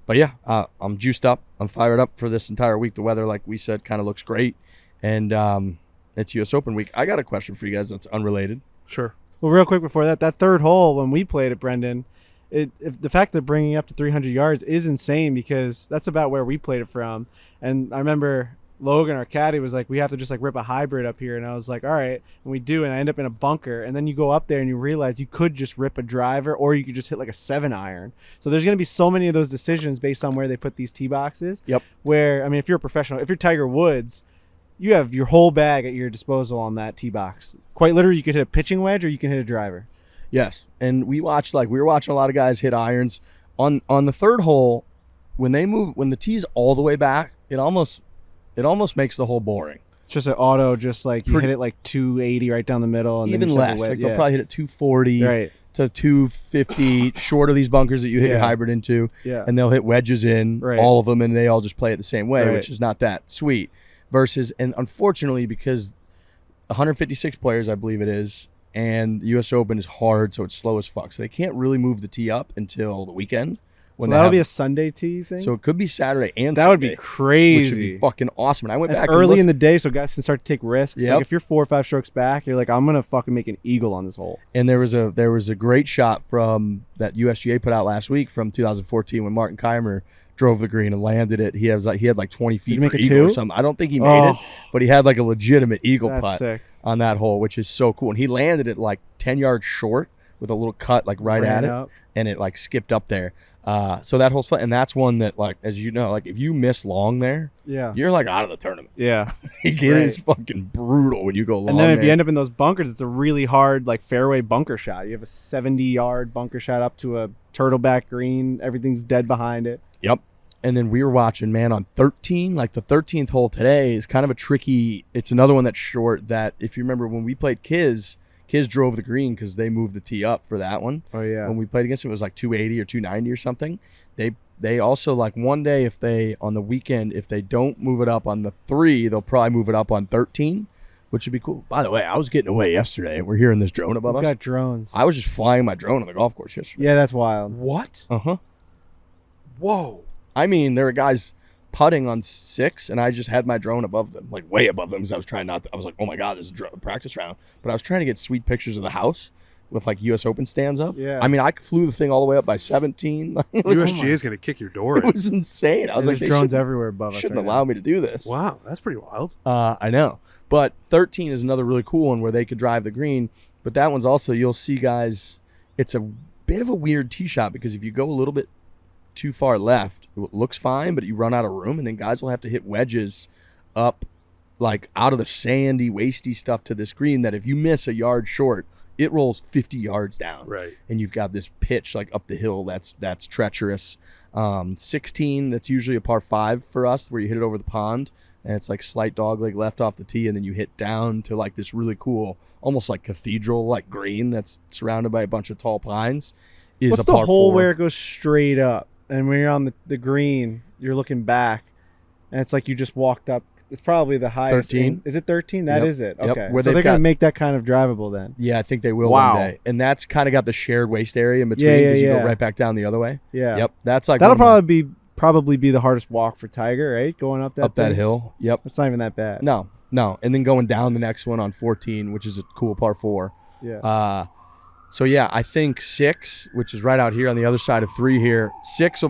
yeah, I'm juiced up. I'm fired up for this entire week. The weather, like we said, kind of looks great. And it's U.S. Open week. I got a question for you guys that's unrelated. Sure. Well, real quick before that third hole when we played at Brendan, if the fact that bringing it up to 300 yards is insane because that's about where we played it from. And I remember Logan, our caddy, was like, we have to just like rip a hybrid up here. And I was like, all right. And we do. And I end up in a bunker. And then you go up there and you realize you could just rip a driver or you could just hit like a 7-iron. So there's going to be so many of those decisions based on where they put these tee boxes. Yep. Where, I mean, if you're a professional, if you're Tiger Woods, you have your whole bag at your disposal on that tee box. Quite literally, you could hit a pitching wedge or you can hit a driver. Yes. And we were watching a lot of guys hit irons. On the third hole, when the tee's all the way back, it almost makes the hole boring. It's just an auto, just like you hit it like 280 right down the middle. And even then less. Like they'll probably hit it 240 to 250, short of these bunkers that you hit your hybrid into. Yeah. And they'll hit wedges in, all of them, and they all just play it the same way, which is not that sweet. Versus, and unfortunately, because 156 players, I believe it is, and the U.S. Open is hard, so it's slow as fuck. So they can't really move the tee up until the weekend, When that'll be a Sunday tee thing? So it could be Saturday and that Sunday. Would be crazy. Which would be fucking awesome. And I went back early in the day so guys can start to take risks. Yep. Like if you're 4 or 5 strokes back, you're like, I'm going to fucking make an eagle on this hole. And there was a great shot from that USGA put out last week from 2014 when Martin Keimer drove the green and landed it. He had like 20 feet for eagle or something. I don't think he made it, but he had like a legitimate eagle putt on that hole, which is so cool. And he landed it like 10 yards short with a little cut like right at it, and it like skipped up there. So that hole's fun, and that's one that, like, as you know, like if you miss long there, you're like out of the tournament. Yeah, it is fucking brutal when you go long. And then if you end up in those bunkers, it's a really hard like fairway bunker shot. You have a 70-yard bunker shot up to a turtleback green. Everything's dead behind it. Yep. And then we were watching, man, on 13, like the 13th hole today is kind of a tricky. It's another one that's short. That if you remember when we played Kiz drove the green because they moved the tee up for that one. Oh yeah. When we played against them, it was like 280 or 290 or something. They also, like, one day if they on the weekend, if they don't move it up on the 3, they'll probably move it up on 13, which would be cool. By the way, I was getting away yesterday. We're hearing this drone above us. Got drones. I was just flying my drone on the golf course yesterday. Yeah, that's wild. What? Whoa. I mean, there were guys putting on 6, and I just had my drone above them, like way above them, because I was trying not to. I was like, oh my god, this is a practice round. But I was trying to get sweet pictures of the house with like U.S. Open stands up. Yeah. I mean, I flew the thing all the way up by 17. USGA is going to kick your door in. It was insane. I was like, there's drones everywhere above us. Shouldn't allow me to do this. Wow, that's pretty wild. I know. But 13 is another really cool one where they could drive the green. But that one's also, you'll see guys, it's a bit of a weird tee shot because if you go a little bit too far left, it looks fine, but you run out of room, and then guys will have to hit wedges up like out of the sandy, wasty stuff to this green that if you miss a yard short, it rolls 50 yards down. Right. And you've got this pitch like up the hill that's treacherous. 16, that's usually a par 5 for us where you hit it over the pond, and it's like slight dogleg left off the tee, and then you hit down to like this really cool, almost like cathedral like green that's surrounded by a bunch of tall pines. What's the hole where it goes straight up? And when you're on the green, you're looking back, and it's like you just walked up. It's probably the highest. 13. Is it 13? That is it. Okay. Where so they're going to make that kind of drivable then. Yeah, I think they will one day. And that's kind of got the shared waste area in between because you go right back down the other way. Yeah. Yep. That's like that'll probably be the hardest walk for Tiger, right? Going up that hill. Yep. It's not even that bad. No. And then going down the next one on 14, which is a cool par 4. Yeah. So, yeah, I think 6, which is right out here on the other side of 3 here. 6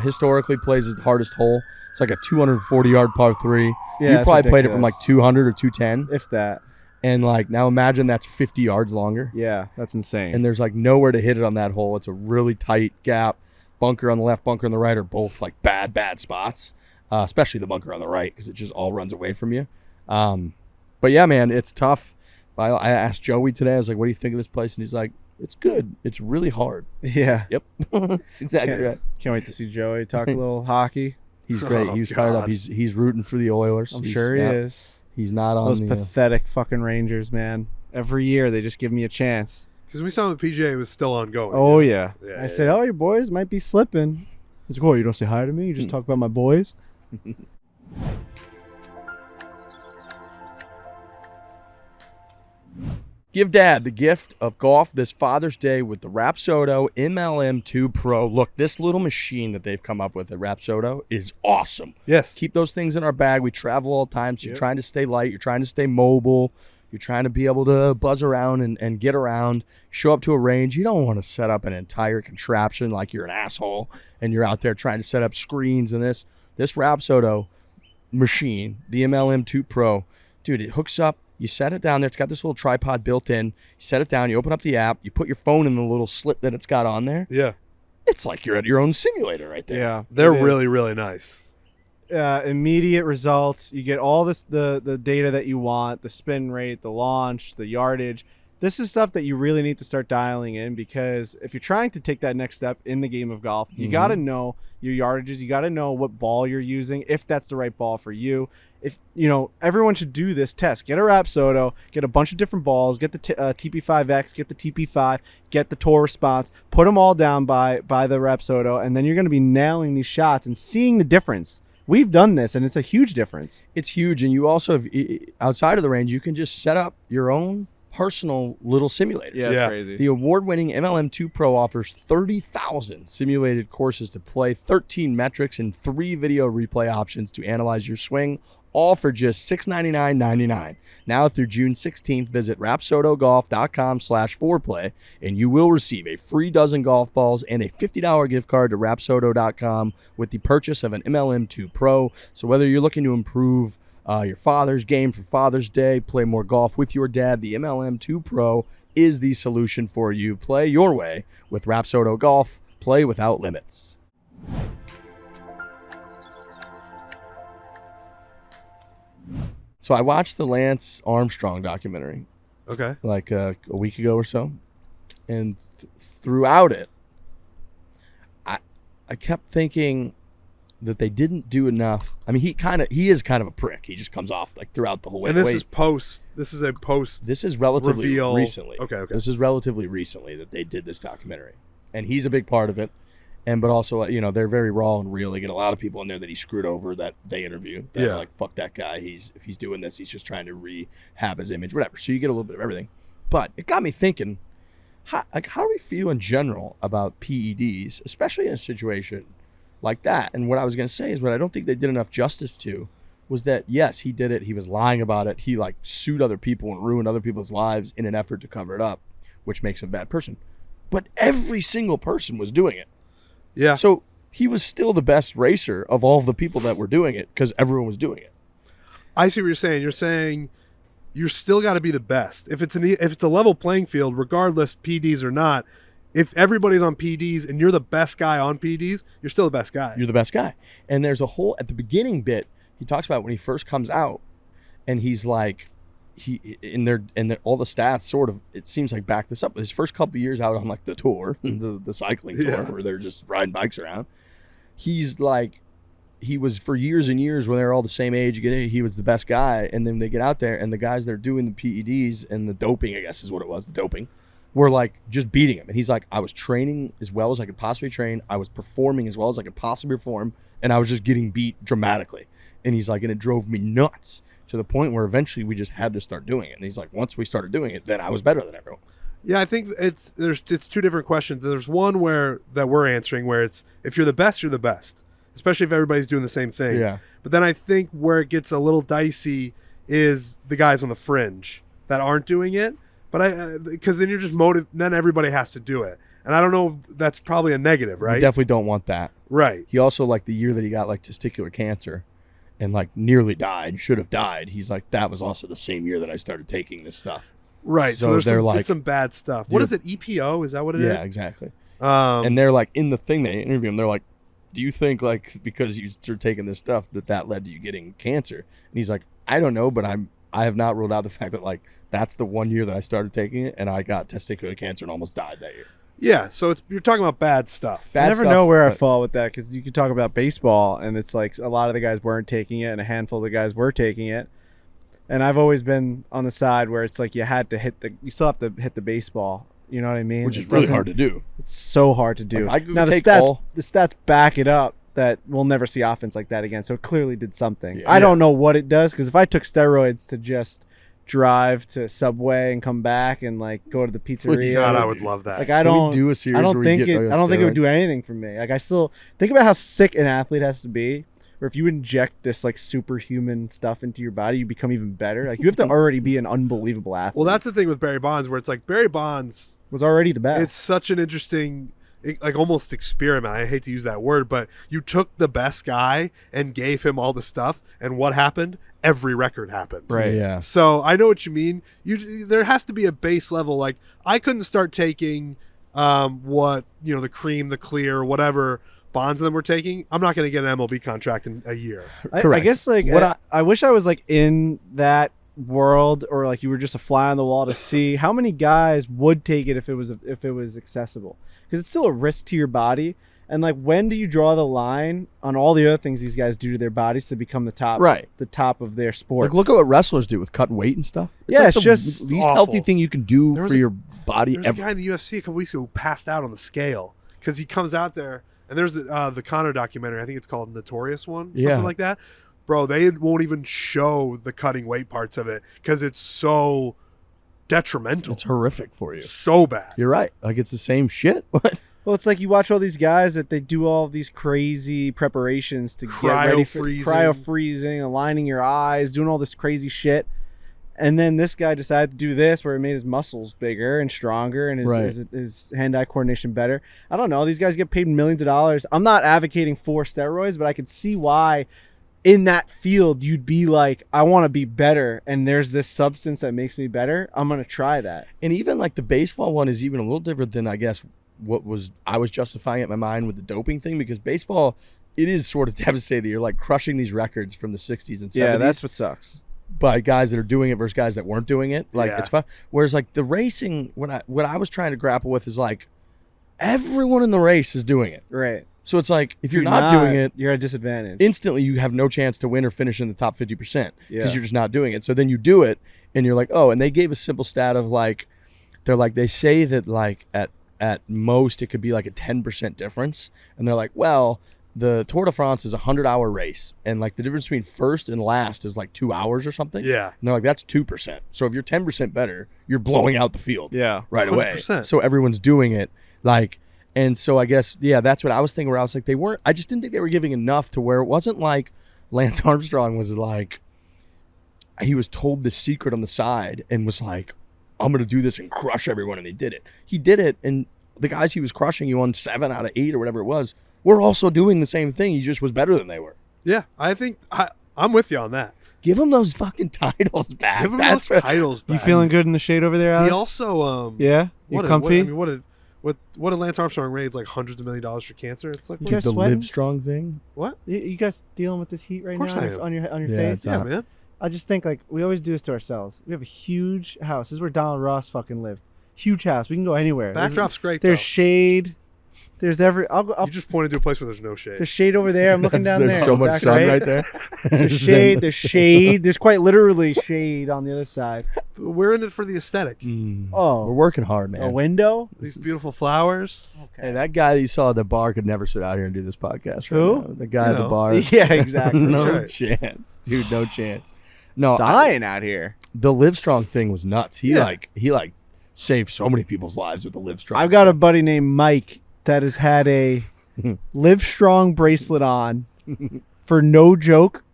historically plays as the hardest hole. It's like a 240-yard par 3. Yeah, you probably played it from like 200 or 210. If that. And, like, now imagine that's 50 yards longer. Yeah, that's insane. And there's, like, nowhere to hit it on that hole. It's a really tight gap. Bunker on the left, bunker on the right are both, like, bad spots, especially the bunker on the right because it just all runs away from you. But, yeah, man, it's tough. I asked Joey today. I was like, what do you think of this place? And he's like, it's good. It's really hard. Yeah. Yep. That's exactly right. Can't wait to see Joey talk a little hockey. He's great. He was fired up. He's rooting for the Oilers. I'm sure he is. He's not on those pathetic fucking Rangers, man. Every year they just give me a chance. Because we saw him at PGA, it was still ongoing. Oh, yeah. I said, oh, your boys might be slipping. He's like, oh, you don't say hi to me? You just talk about my boys? Give Dad the gift of golf this Father's Day with the Rapsodo MLM2 Pro. Look, this little machine that they've come up with at Rapsodo is awesome. Yes. Keep those things in our bag. We travel all the time, so you're trying to stay light. You're trying to stay mobile. You're trying to be able to buzz around and get around. Show up to a range. You don't want to set up an entire contraption like you're an asshole and you're out there trying to set up screens and this. This Rapsodo machine, the MLM2 Pro, dude, it hooks up. You set it down there. It's got this little tripod built in. You set it down. You open up the app. You put your phone in the little slit that it's got on there. Yeah. It's like you're at your own simulator right there. Yeah. They're really, really nice. Immediate results. You get all the data that you want, the spin rate, the launch, the yardage. This is stuff that you really need to start dialing in because if you're trying to take that next step in the game of golf, you got to know your yardages. You got to know what ball you're using, if that's the right ball for you. If everyone should do this test. Get a Rapsodo, get a bunch of different balls, get the TP5X, get the TP5, get the Tour Response, put them all down by the Rapsodo, and then you're going to be nailing these shots and seeing the difference. We've done this, and it's a huge difference. It's huge, and you also, outside of the range, you can just set up your own personal little simulator. Yeah, it's crazy. The award-winning MLM2 Pro offers 30,000 simulated courses to play, 13 metrics, and 3 video replay options to analyze your swing, all for just $699.99. Now through June 16th, visit rapsodogolf.com/foreplay, and you will receive a free dozen golf balls and a $50 gift card to rapsodo.com with the purchase of an MLM2 Pro. So whether you're looking to improve your father's game for Father's Day, play more golf with your dad, the MLM2 Pro is the solution for you. Play your way with Rapsodo Golf. Play without limits. So I watched the Lance Armstrong documentary. Okay. Like a week ago or so. And throughout it, I kept thinking that they didn't do enough. I mean, he is kind of a prick. He just comes off like throughout the whole way. And this is a post. This is relatively reveal. Recently. Okay. This is relatively recently that they did this documentary. And he's a big part of it. But also, they're very raw and real. They get a lot of people in there that he screwed over that they interview. That are like, fuck that guy. If he's doing this, he's just trying to rehab his image, whatever. So you get a little bit of everything. But it got me thinking, how do we feel in general about PEDs, especially in a situation like that? And what I was going to say is what I don't think they did enough justice to was that, yes, he did it. He was lying about it. He sued other people and ruined other people's lives in an effort to cover it up, which makes him a bad person. But every single person was doing it. Yeah. So he was still the best racer of all of the people that were doing it because everyone was doing it. I see what you're saying. You're saying you still got to be the best. If it's a level playing field, regardless PEDs or not, if everybody's on PEDs and you're the best guy on PEDs, you're still the best guy. You're the best guy. And there's a whole, at the beginning bit, he talks about when he first comes out and he's like, all the stats sort of, it seems like back this up. His first couple of years out on like the tour, the cycling tour, where they're just riding bikes around. He's like, he was for years and years when they were all the same age. He was the best guy, and then they get out there, and the guys that are doing the PEDs and the doping, I guess is what it was, the doping, were like just beating him. And he's like, I was training as well as I could possibly train. I was performing as well as I could possibly perform, and I was just getting beat dramatically. And he's like, and it drove me nuts. To the point where eventually we just had to start doing it. And he's like, once we started doing it, then I was better than everyone. Yeah, I think it's two different questions. There's one that we're answering where it's, if you're the best, you're the best, especially if everybody's doing the same thing. Yeah. But then I think where it gets a little dicey is the guys on the fringe that aren't doing it. But because then you're just then everybody has to do it. And I don't know, that's probably a negative, right? You definitely don't want that. Right. He also, like the year that he got like testicular cancer and like nearly died, should have died. He's like, that was also the same year that I started taking this stuff. Right. So there's some bad stuff. What is it? EPO? Is that what it is? Yeah, exactly. And they're like, in the thing they interview him, they're like, do you think like because you started taking this stuff that led to you getting cancer? And he's like, I don't know, but I have not ruled out the fact that like that's the one year that I started taking it and I got testicular cancer and almost died that year. Yeah, so you're talking about bad stuff. I never know where I fall with that because you could talk about baseball and it's like a lot of the guys weren't taking it and a handful of the guys were taking it. And I've always been on the side where it's like you still have to hit the baseball. You know what I mean? Which is really hard to do. It's so hard to do. Like now the stats back it up that we'll never see offense like that again. So it clearly did something. Yeah. I don't know what it does because if I took steroids to just drive to Subway and come back and like go to the pizzeria. God, I would love that. Like I don't do a series I don't where think you it. I don't think it would do anything for me. Like I still think about how sick an athlete has to be. Or if you inject this like superhuman stuff into your body, you become even better. Like you have to already be an unbelievable athlete. Well, that's the thing with Barry Bonds, where it's like Barry Bonds was already the best. It's such an interesting, like almost experiment. I hate to use that word, but you took the best guy and gave him all the stuff, and what happened? Every record happened. Right. Yeah. So I know what you mean. There has to be a base level. Like I couldn't start taking the cream, the clear, whatever Bonds and them were taking. I'm not going to get an MLB contract in a year. I guess like I wish I was like in that world, or like you were just a fly on the wall to see how many guys would take it if it was accessible, because it's still a risk to your body. And like, when do you draw the line on all the other things these guys do to their bodies to become the top, the top of their sport? Like, look at what wrestlers do with cutting weight and stuff. It's just the least healthy thing you can do for your body ever. There's a guy in the UFC a couple weeks ago who passed out on the scale because he comes out there, and there's the Conor documentary. I think it's called Notorious one, something like that. Bro, they won't even show the cutting weight parts of it because it's so detrimental. It's horrific for you. So bad. You're right. Like, it's the same shit. What? Well, it's like you watch all these guys that they do all these crazy preparations to get ready for cryo-freezing, aligning your eyes, doing all this crazy shit. And then this guy decided to do this where it made his muscles bigger and stronger and his hand-eye coordination better. I don't know. These guys get paid millions of dollars. I'm not advocating for steroids, but I could see why in that field you'd be like, I want to be better, and there's this substance that makes me better. I'm going to try that. And even like the baseball one is even a little different than, I guess, I was justifying it in my mind with the doping thing, because baseball, it is sort of devastating that you're like crushing these records from the 60s and 70s. Yeah, that's what sucks. By guys that are doing it versus guys that weren't doing it. Like, it's fun. Whereas like the racing, what I was trying to grapple with is like everyone in the race is doing it. Right. So it's like if you're not doing it, you're at a disadvantage. Instantly, you have no chance to win or finish in the top 50% because you're just not doing it. So then you do it, and you're like, oh. And they gave a simple stat of like, they say that like at most it could be like a 10% difference, and they're like, well, the Tour de France is a 100-hour race, and like the difference between first and last is like 2 hours or something. Yeah. And they're like, that's 2%. So if you're 10% better, you're blowing out the field. Yeah. Right 100%. away. So everyone's doing it. Like, and so I guess, that's what I was thinking, where I was like, I just didn't think they were giving enough to where it wasn't like Lance Armstrong was like, he was told this secret on the side and was like, I'm going to do this and crush everyone. And they did it. He did it. And the guys he was crushing, you on 7 out of 8 or whatever it was, were also doing the same thing. He just was better than they were. Yeah. I think I'm with you on that. Give him those fucking titles back. Give him those titles back. You feeling good in the shade over there, Alex? He also, yeah? You comfy? What did Lance Armstrong raise, like hundreds of $millions for cancer? It's like, dude, the Livestrong thing. What? You guys dealing with this heat right now on your face? Yeah, man. I just think like we always do this to ourselves. We have a huge house. This is where Donald Ross fucking lived. Huge house. We can go anywhere. Backdrop's great. There's shade. There's you just pointed to a place where there's no shade. There's shade over there. I'm looking down there. There's so much sun right there. There's shade. There's shade. There's quite literally shade on the other side. We're in it for the aesthetic. Oh, we're working hard, man. A window. These beautiful flowers. Okay. Hey, that guy that you saw at the bar could never sit out here and do this podcast. Who? Right now. The guy at the bar. Yeah, exactly. No chance, dude. No chance. No, dying out here. The Livestrong thing was nuts. He saved so many people's lives with the Livestrong. I've got a buddy named Mike that has had a Livestrong bracelet on for no joke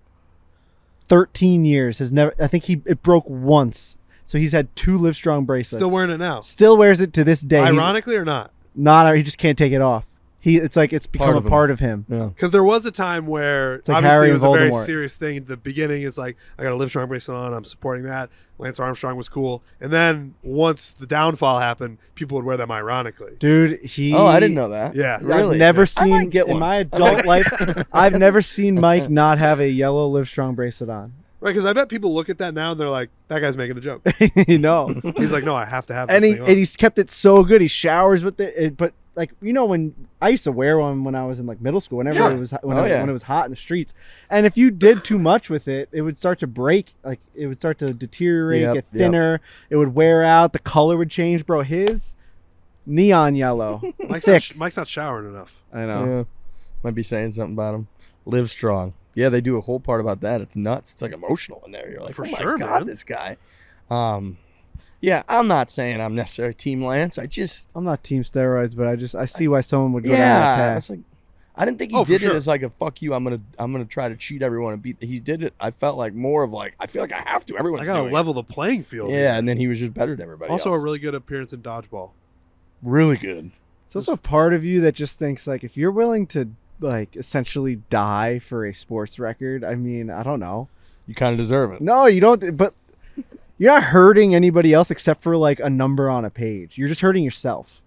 13 years. Has never. I think it broke once. So he's had 2 Livestrong bracelets. Still wearing it now. Still wears it to this day. Ironically or not? Not. He just can't take it off. It's become a part of him. Yeah. Because there was a time where like obviously Harry it was a very Voldemort. serious thing. At the beginning, it's like, I got a Livestrong bracelet on. I'm supporting that. Lance Armstrong was cool. And then once the downfall happened, people would wear them ironically. Dude, Oh, I didn't know that. Yeah. Really? I've never seen, I might get one. in my adult life, I've never seen Mike not have a yellow Livestrong bracelet on. Right, because I bet people look at that now and they're like, that guy's making a joke. You know. He's like, no, I have to have and this thing on. he's kept it so good. He showers with it. But like, when I used to wear one when I was in like middle school, whenever it was when it was hot in the streets. And if you did too much with it, it would start to break. Like it would start to deteriorate, get thinner. It would wear out. The color would change, bro. His neon yellow. Mike's not showering enough. I know. Yeah. Might be saying something about him. Livestrong. Yeah, they do a whole part about that. It's nuts. It's like emotional in there. You're like, For oh my sure, God, man. this guy. Yeah, I'm not saying I'm necessarily Team Lance. I'm not team steroids, but I see why someone would go down that path. It's like, I didn't think he did it as like a fuck you. I'm gonna try to cheat everyone and beat. He did it. I felt like more of like, I feel like I have to. Everyone's I gotta doing level the playing field. Yeah, and then he was just better than everybody Also, else. a really good appearance in dodgeball. Really good. It's also a part of you that just thinks like, if you're willing to like essentially die for a sports record, I mean, I don't know. You kind of deserve it. No, you don't. But you're not hurting anybody else except for like a number on a page. You're just hurting yourself.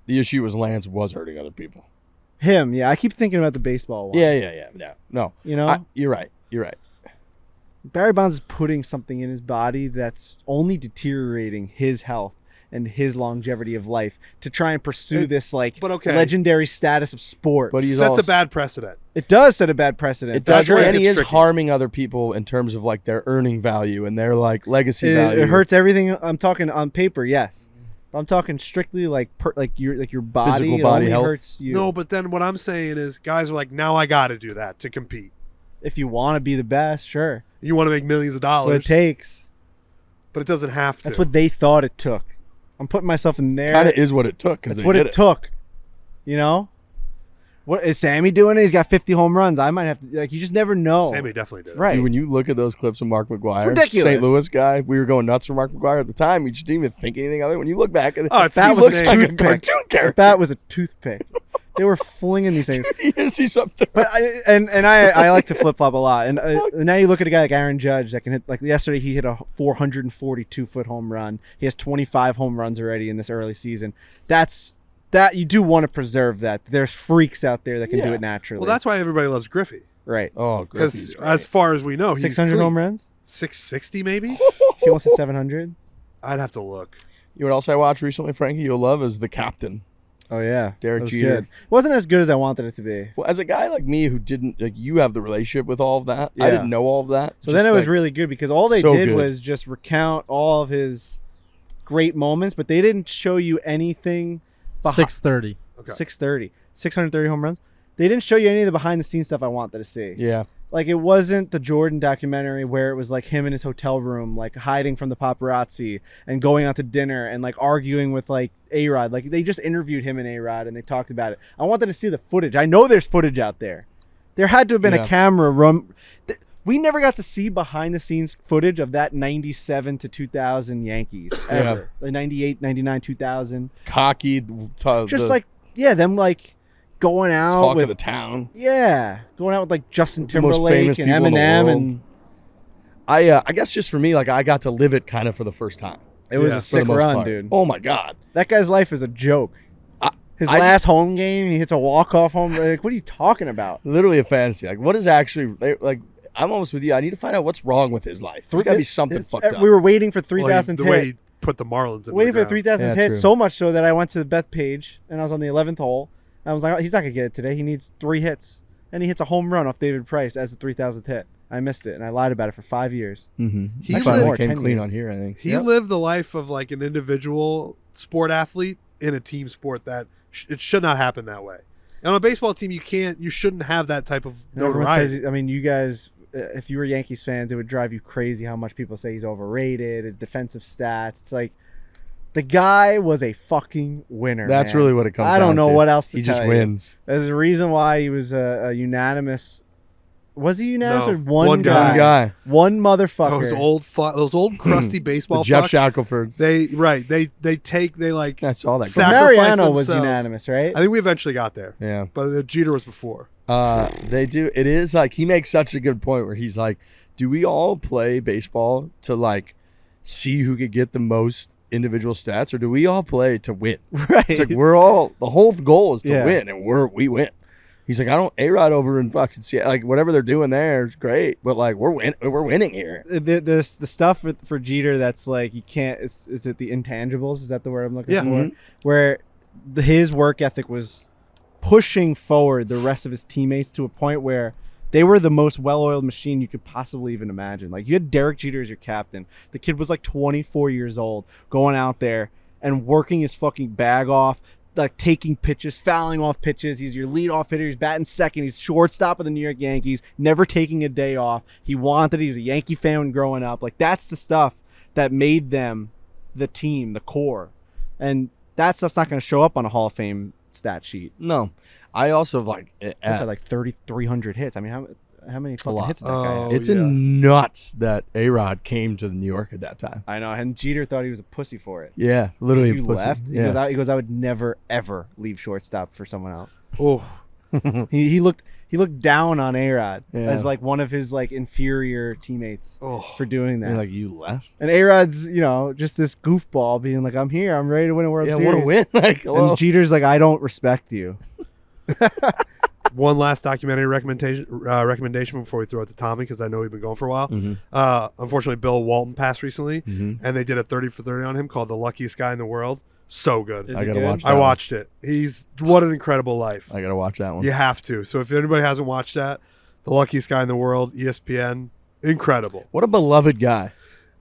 The issue was Lance was hurting other people. Him, yeah. I keep thinking about the baseball one. Yeah. No. You know? You're right. Barry Bonds is putting something in his body that's only deteriorating his health and his longevity of life to try and pursue this like legendary status of sport. But he sets a bad precedent. It does set a bad precedent. It does, and he is harming other people in terms of like their earning value and their like legacy value. It hurts everything. I'm talking on paper, yes. I'm talking strictly like your body. Physical it body only health. Hurts you. No, but then what I'm saying is guys are like, now I got to do that to compete. If you want to be the best, sure. You want to make millions of That's what dollars. it takes. but it doesn't have to. That's what they thought it took. I'm putting myself in there. Kind of is what it took. That's what it took. You know? What is Sammy doing? He's got 50 home runs. I might have to, like, you just never know. Sammy definitely did. Right. Dude, when you look at those clips of Mark McGwire, ridiculous. St. Louis guy, we were going nuts for Mark McGwire at the time. We just didn't even think anything of it. When you look back at it, that he looks like a cartoon character. That was a toothpick. They were flinging these things. Dude, you see something. But I like to flip flop a lot. And now you look at a guy like Aaron Judge that can hit. Like yesterday, he hit a 442-foot home run. He has 25 home runs already in this early season. That you do want to preserve that. There's freaks out there that can do it naturally. Well, that's why everybody loves Griffey. Right. Oh, because as far as we know, he's 600 home runs. 660 maybe. He almost hit 700. I'd have to look. You know what else I watched recently, Frankie? You'll love is The Captain. Oh yeah, Derek Jeter. Good. Wasn't as good as I wanted it to be. Well, as a guy like me who didn't like, you have the relationship with all of that. I didn't know all of that. So then it was really good because all they did was just recount all of his great moments, but they didn't show you anything. 630. Okay. 630 home runs. They didn't show you any of the behind the scenes stuff I wanted to see. Yeah. Like it wasn't the Jordan documentary where it was like him in his hotel room, like hiding from the paparazzi and going out to dinner and like arguing with like A-Rod. Like they just interviewed him and A-Rod and they talked about it. I wanted to see the footage. I know there's footage out there. There had to have been a camera room. We never got to see behind the scenes footage of that 97 to 2000 Yankees ever. The 98, 99, 2000. Cocky. Them like going out talk with of the town. Yeah, going out with like Justin Timberlake and Eminem, and I guess just for me, like I got to live it kind of for the first time. It was a sick run, dude. Oh my god, that guy's life is a joke. His last home game, he hits a walk-off home. Like, what are you talking about? Literally a fantasy. Like, what is actually like? I'm almost with you. I need to find out what's wrong with his life. There's got to be something fucked up. We were waiting for 3,000 hits. The way he put the Marlins in waiting for 3,000 hits, so much so that I went to the bet page and I was on the 11th hole. I was like, he's not going to get it today. He needs 3 hits. And he hits a home run off David Price as the 3,000th hit. I missed it, and I lied about it for 5 years. Mm-hmm. He came clean on here, I think. He lived the life of like an individual sport athlete in a team sport that it should not happen that way. And on a baseball team, you shouldn't have that type of notoriety. I mean, you guys, if you were Yankees fans, it would drive you crazy how much people say he's overrated, his defensive stats. It's like, the guy was a fucking winner. That's really what it comes down to. I don't know what else to tell you. He just wins. There's a reason why he was a unanimous. Was he unanimous or one guy? One motherfucker. Those old crusty baseball. Jeff Shacklefords. They I saw that. Mariano was unanimous, right? I think we eventually got there. Yeah, but Jeter was before. They do. It is like he makes such a good point where he's like, "Do we all play baseball to like see who could get the most individual stats, or do we all play to win?" Right. It's like the whole goal is to win, and we win. He's like, I don't A-Rod over and fucking see like whatever they're doing there is great, but like we're winning here. The stuff for Jeter that's like you can't. Is it the intangibles? Is that the word I'm looking for? Mm-hmm. Where his work ethic was pushing forward the rest of his teammates to a point where they were the most well-oiled machine you could possibly even imagine. Like you had Derek Jeter as your captain. The kid was like 24 years old, going out there and working his fucking bag off. Like taking pitches, fouling off pitches. He's your leadoff hitter. He's batting second. He's shortstop of the New York Yankees. Never taking a day off. He was a Yankee fan when growing up. Like that's the stuff that made them the team, the core, and that stuff's not going to show up on a Hall of Fame stat sheet. No, I also like that's like 3,300 hits. I mean, how many fucking hits did that guy have? It's nuts that A-Rod came to New York at that time. I know, and Jeter thought he was a pussy for it. Yeah, literally a pussy. Left. Yeah. He goes, I would never ever leave shortstop for someone else. Oh, he looked down on A-Rod as like one of his like inferior teammates for doing that. You're like, you left, and A-Rod's just this goofball being like, I'm here, I'm ready to win a World Series. I want to win. Like, and Jeter's like, I don't respect you. One last documentary recommendation before we throw it to Tommy, because I know we've been going for a while. Mm-hmm. Unfortunately, Bill Walton passed recently, and they did a 30 for 30 on him called The Luckiest Guy in the World. So good. I gotta watch that. I watched it. What an incredible life. I gotta watch that one. You have to. So if anybody hasn't watched that, The Luckiest Guy in the World, ESPN, incredible. What a beloved guy.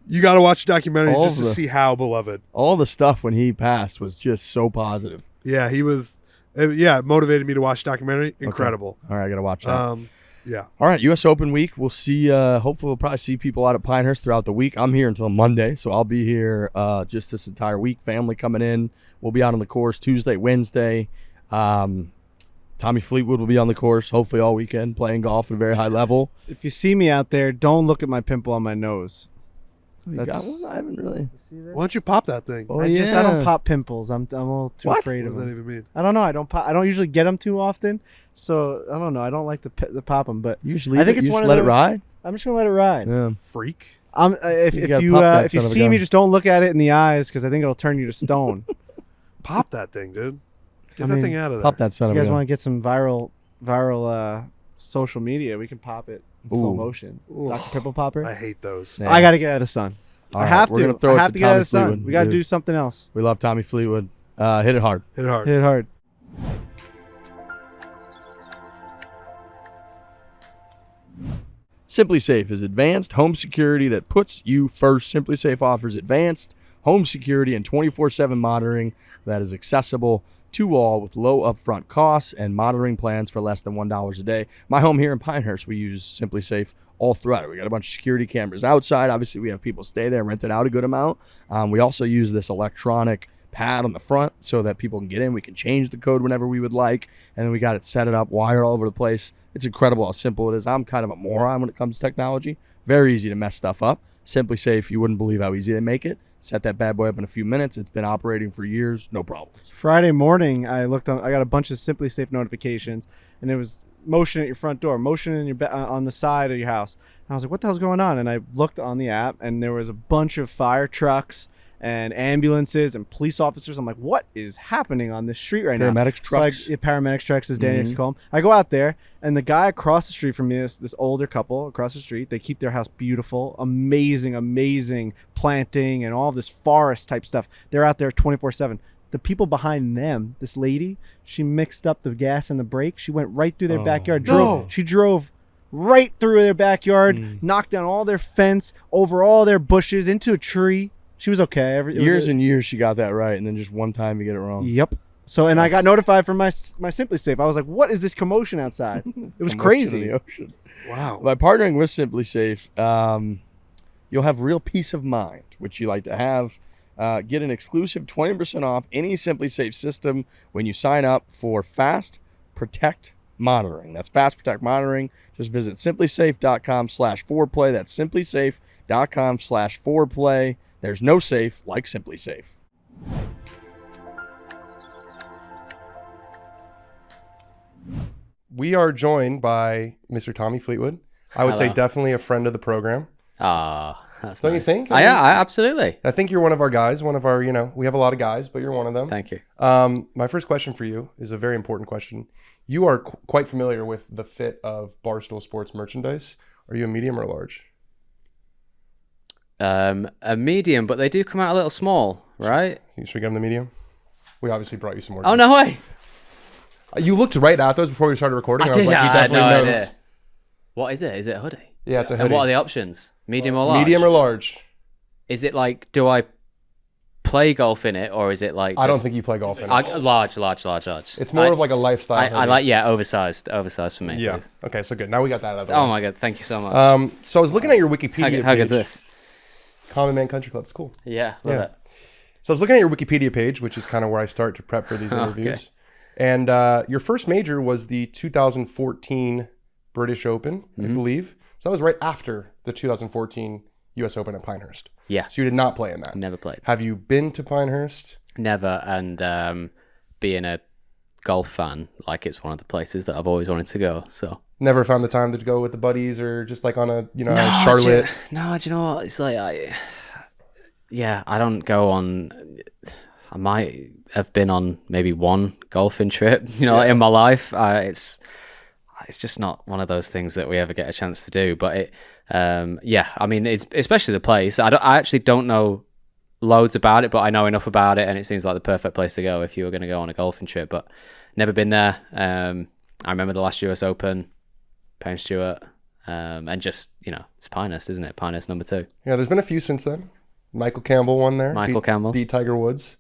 You got to watch the documentary just to see how beloved. All the stuff when he passed was just so positive. Yeah, he was. Yeah, it motivated me to watch the documentary. Incredible. Okay. All right, I gotta watch that. Yeah. All right, U.S. Open week. We'll see. Hopefully, we'll probably see people out at Pinehurst throughout the week. I'm here until Monday, so I'll be here just this entire week. Family coming in. We'll be out on the course Tuesday, Wednesday. Tommy Fleetwood will be on the course, hopefully all weekend, playing golf at a very high level. If you see me out there, don't look at my pimple on my nose. You got one? I haven't really. Why don't you pop that thing? Oh, I don't pop pimples. I'm a little too afraid What of does that them. even mean? I don't know. I don't usually get them too often, so I don't know. I don't like to pop them, but Usually, I think it's you one just of let those, it ride. I'm just gonna let it ride. Yeah. Freak. If You you gotta pop that if you son of a see me, gun. just don't look at it in the eyes because I think it'll turn you to stone. Pop that thing, dude. Get I that mean, thing out of there. Pop that son If of you a guys gun. want to get some viral social media, we can pop it in slow Ooh. motion. Dr. Pimple Popper. I hate those. Yeah. I got to get out of the sun. All I right, have we're to. gonna throw I it have to to get out Tommy of the sun. Fleetwood. We got to Yeah. do something else. We love Tommy Fleetwood. Hit it hard. Hit it hard. Hit it hard. Simply Safe is advanced home security that puts you first. Simply Safe offers advanced home security and 24/7 monitoring that is accessible to all with low upfront costs and monitoring plans for less than $1 a day. My home here in Pinehurst, we use Simply Safe all throughout it. We got a bunch of security cameras outside. Obviously, we have people stay there, rent it out a good amount. We also use this electronic pad on the front so that people can get in. We can change the code whenever we would like, and then we got it set it up, wired all over the place. It's incredible how simple it is. I'm kind of a moron when it comes to technology. Very easy to mess stuff up. Simply Safe, you wouldn't believe how easy they make it. Set that bad boy up in a few minutes. It's been operating for years, no problems. Friday morning, I got a bunch of Simply Safe notifications, and it was motion at your front door, motion in your on the side of your house. And I was like, what the hell's going on? And I looked on the app, and there was a bunch of fire trucks and ambulances and police officers. I'm like, what is happening on this street right now? Paramedics trucks. So paramedics trucks, as Danny likes to call them. I go out there, and the guy across the street from me, this older couple across the street, they keep their house beautiful, amazing planting and all this forest type stuff. They're out there 24/7. The people behind them, this lady, she mixed up the gas and the brake. She went right through their backyard. She drove right through their backyard, knocked down all their fence, over all their bushes, into a tree. She was okay. Years and years she got that right, and then just one time you get it wrong. Yep. So, and I got notified from my Simply Safe. I was like, what is this commotion outside? It was Commotion crazy. in the ocean. Wow. By partnering with Simply Safe, you'll have real peace of mind, which you like to have. Get an exclusive 20% off any Simply Safe system when you sign up for Fast Protect Monitoring. That's Fast Protect Monitoring. Just visit simplysafe.com/foreplay. That's simplysafe.com/foreplay. There's no safe like Simply Safe. We are joined by Mr. Tommy Fleetwood. I would say Hello. definitely a friend of the program. That's Don't you nice. think? Yeah, absolutely. I think you're one of our guys, one of our, we have a lot of guys, but you're one of them. Thank you. My first question for you is a very important question. You are quite familiar with the fit of Barstool Sports merchandise. Are you a medium or a large? A medium, but they do come out a little small, right? Should we get them the medium? We obviously brought you some more. Oh, no way. You looked right at those before we started recording. I was did. like, he I had no definitely knows. idea. What is it? Is it a hoodie? Yeah, it's a And hoodie. what are the options? Medium or large? Medium or large? Is it like, do I play golf in it, or is it like? I don't just- think you play golf in it. Large. It's more of like a lifestyle I hoodie. like, oversized for me. Yeah. please. Okay, so good. Now we got that out of the Oh way. my god, thank you so much. So I was looking at your Wikipedia How page. good's this? Common Man Country Club. It's cool. Yeah, love Yeah. it. So I was looking at your Wikipedia page, which is kind of where I start to prep for these interviews. And your first major was the 2014 British Open, I believe. So that was right after the 2014 U.S. Open at Pinehurst. Yeah. So you did not play in that. Never played. Have you been to Pinehurst? Never, and being a golf fan, like it's one of the places that I've always wanted to go. So Never found the time to go with the buddies or just like on a, Charlotte? Do you know what? It's like I don't go on. I might have been on maybe one golfing trip, in my life. It's just not one of those things that we ever get a chance to do. But I mean, it's especially the place. I actually don't know loads about it, but I know enough about it, and it seems like the perfect place to go if you were going to go on a golfing trip. But never been there. I remember the last US Open, Payne Stewart, and just it's Pinehurst, isn't it? Pinehurst number 2. Yeah, there's been a few since then. Michael Campbell won there. Campbell beat Tiger Woods.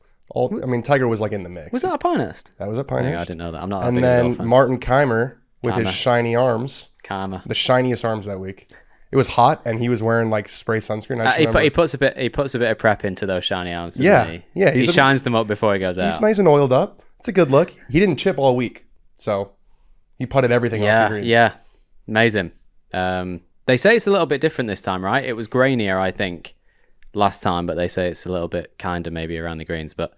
Tiger was like in the mix. Was that at Pinehurst? That was at Pinehurst. I didn't know that. I'm not that And big a then golf fan. Martin Keimer with his Keimer. shiny arms Karma. The shiniest arms that week. It was hot, and he was wearing like spray sunscreen. He puts a bit of prep into those shiny arms. Yeah, yeah. He shines them up before he goes out. He's nice and oiled up. It's a good look. He didn't chip all week, so he putted everything off the greens. Yeah, amazing. They say it's a little bit different this time, right? It was grainier, I think, last time, but they say it's a little bit kinder maybe around the greens. But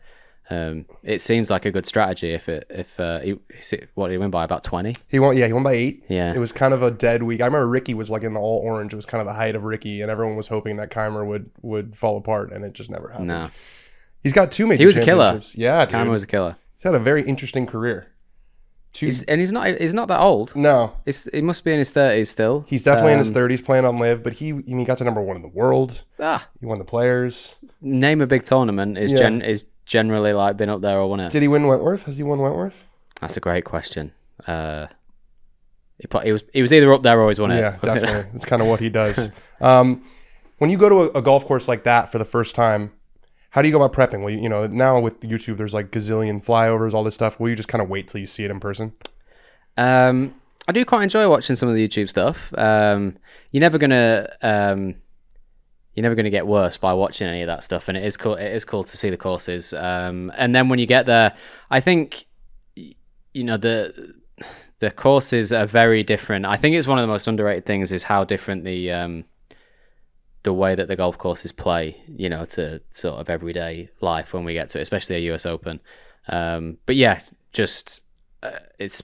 it seems like a good strategy. What did he win by? About 20? He won by 8. Yeah. It was kind of a dead week. I remember Ricky was like in the all orange. It was kind of the height of Ricky, and everyone was hoping that Keimer would fall apart, and it just never happened. No. He's got 2 major He was a killer. Yeah, dude. Keimer was a killer. He's had a very interesting career. He's not that old. No. He must be in his 30s still. He's definitely in his 30s playing on live, but he got to number 1 in the world. He won the Players. Name a big tournament is generally like been up there or won it. Did he win Wentworth? Has he won Wentworth? That's a great question. He was either up there or he's won it. Yeah, definitely. That's kind of what he does. When you go to a golf course like that for the first time, how do you go about prepping? Well, now with YouTube, there's like gazillion flyovers, all this stuff. Will you just kind of wait till you see it in person? I do quite enjoy watching some of the YouTube stuff. You're never gonna get worse by watching any of that stuff, and it is cool. It is cool to see the courses. And then when you get there, I think the courses are very different. I think it's one of the most underrated things is how different the way that the golf courses play, to sort of everyday life when we get to it, especially a US Open. But yeah, just it's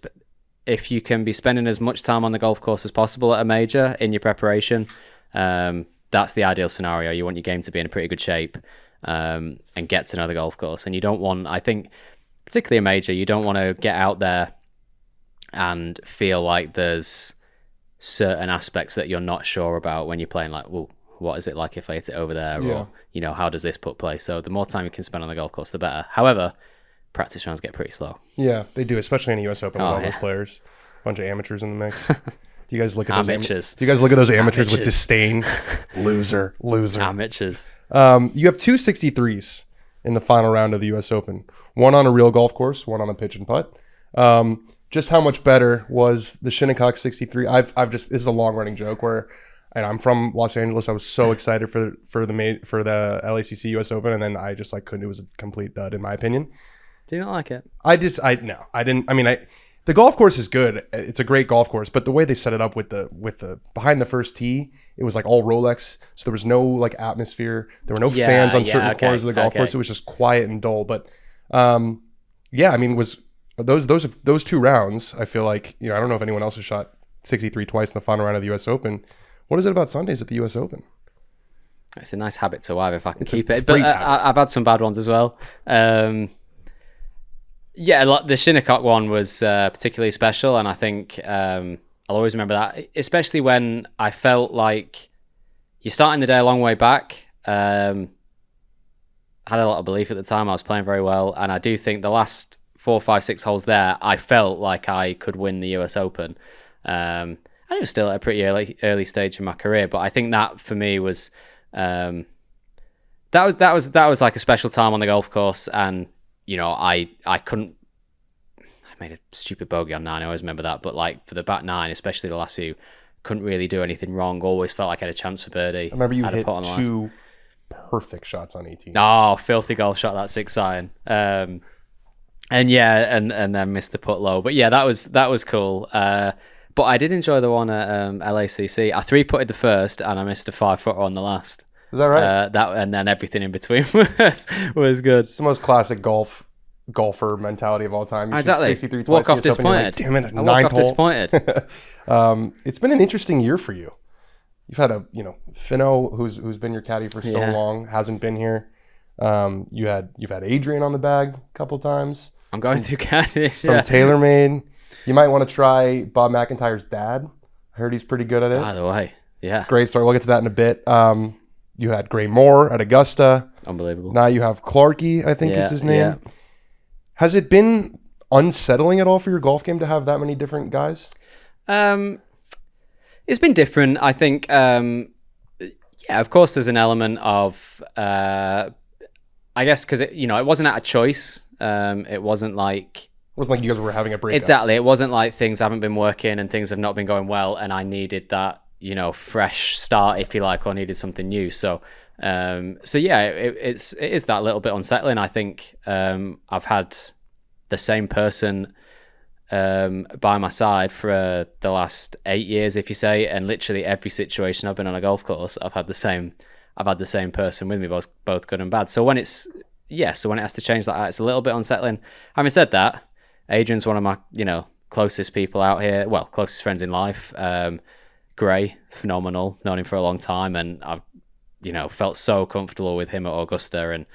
if you can be spending as much time on the golf course as possible at a major in your preparation, that's the ideal scenario. You want your game to be in a pretty good shape and get to know the golf course. And you don't want, I think, particularly a major, you don't want to get out there and feel like there's certain aspects that you're not sure about when you're playing, like, well, what is it like if I hit it over there? Yeah. Or, how does this putt play? So the more time you can spend on the golf course, the better. However, practice rounds get pretty slow. Yeah, they do, especially in the US Open with all those players. A bunch of amateurs in the mix. Do you guys look at those amateurs? Do you guys look at those amateurs with disdain? Loser. Amateurs. You have 2 63s in the final round of the US Open. One on a real golf course, one on a pitch and putt. Just how much better was the Shinnecock 63? This is a long running joke where, and I'm from Los Angeles. I was so excited for the LACC US Open, and then I just couldn't. It was a complete dud in my opinion. Do you not like it? I didn't. I mean, the golf course is good. It's a great golf course, but the way they set it up with the behind the first tee, it was like all Rolex, so there was no atmosphere. There were no fans on certain corners of the golf course. It was just quiet and dull. But I mean, was those 2 rounds? I feel like I don't know if anyone else has shot 63 twice in the final round of the US Open. What is it about Sundays at the US Open? It's a nice habit to have if I can keep it. But I've had some bad ones as well. The Shinnecock one was particularly special, and I think I'll always remember that, especially when I felt like you're starting the day a long way back. I had a lot of belief at the time. I was playing very well, and I do think the last 4, 5, 6 holes there, I felt like I could win the US Open. I was still at a pretty early stage in my career, but I think that for me was that was like a special time on the golf course, and I couldn't. I made a stupid bogey on 9. I always remember that, but for the back 9, especially the last few, couldn't really do anything wrong. Always felt like I had a chance for birdie. I remember you hit 2 perfect shots on 18. Oh, filthy golf shot, that 6 iron. And then missed the putt low. But yeah, that was cool. But I did enjoy the one at LACC. I 3-putted the first, and I missed a 5-footer on the last. Is that right? And then everything in between was good. It's the most classic golfer mentality of all time. You exactly. 63 twice. Walk off disappointed. Damn it! I walk off disappointed. It's been an interesting year for you. You've had Finno, who's been your caddy for so long, hasn't been here. You've had Adrian on the bag a couple times. I'm going through caddies from TaylorMade. You might want to try Bob McIntyre's dad. I heard he's pretty good at it. By the way, yeah. Great story. We'll get to that in a bit. You had Gray Moore at Augusta. Unbelievable. Now you have Clarkey, I think is his name. Yeah. Has it been unsettling at all for your golf game to have that many different guys? It's been different. I think, of course there's an element of, I guess, because it wasn't out of choice. It wasn't like wasn't like you guys were having a breakup. Exactly. It wasn't like things haven't been working and things have not been going well, and I needed that, fresh start, if you like, or needed something new. So, yeah, it is that little bit unsettling. I think I've had the same person by my side for the last 8 years, if you say, and literally every situation I've been on a golf course, I've had the same person with me, both good and bad. So when it has to change like that, it's a little bit unsettling. Having said that, Adrian's one of my, closest people out here. Well, closest friends in life. Gray, phenomenal. Known him for a long time, and I've, felt so comfortable with him at Augusta. And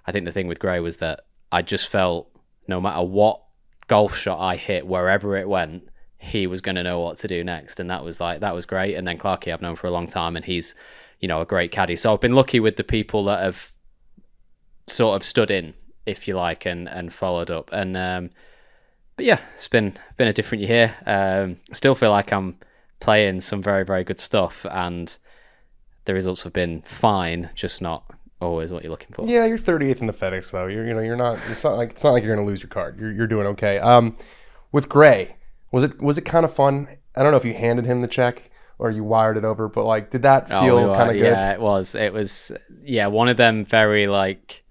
I think the thing with Gray was that I just felt no matter what golf shot I hit, wherever it went, he was going to know what to do next. And that was great. And then Clarkey I've known for a long time, and he's, a great caddy. So I've been lucky with the people that have sort of stood in, if you like, and followed up. And but yeah, it's been a different year. I still feel like I'm playing some very, very good stuff, and the results have been fine, just not always what you're looking for. Yeah, you're 38th in the FedEx though. You're not. It's not like you're going to lose your card. You're doing okay. With Gray, was it kind of fun? I don't know if you handed him the check or you wired it over, but like, did that feel kind of good? Yeah, it was. Yeah, one of them very like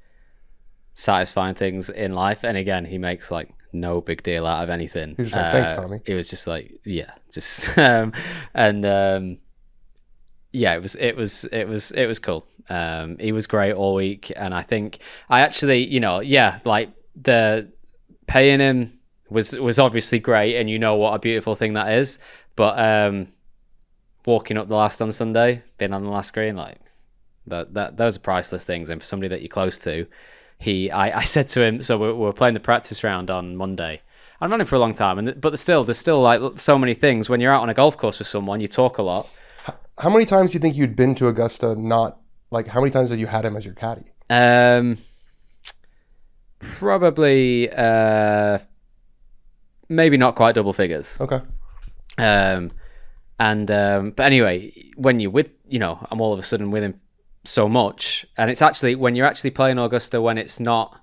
satisfying things in life. And again, he makes like no big deal out of anything. He was just like, thanks, Tommy. It was just like, yeah, just yeah, it was cool. He was great all week, and I think I actually, like the paying him was obviously great, and what a beautiful thing that is. But walking up the last on Sunday, being on the last green, like that those are priceless things. And for somebody that you're close to, I said to him, so we're playing the practice round on Monday. I've known him for a long time, but there's still like so many things. When you're out on a golf course with someone, you talk a lot. How many times do you think you'd been to Augusta? Not like, how many times have you had him as your caddy? Probably maybe not quite double figures. Okay. But anyway, when you're with, I'm all of a sudden with him so much, and it's actually when you're actually playing Augusta, when it's not,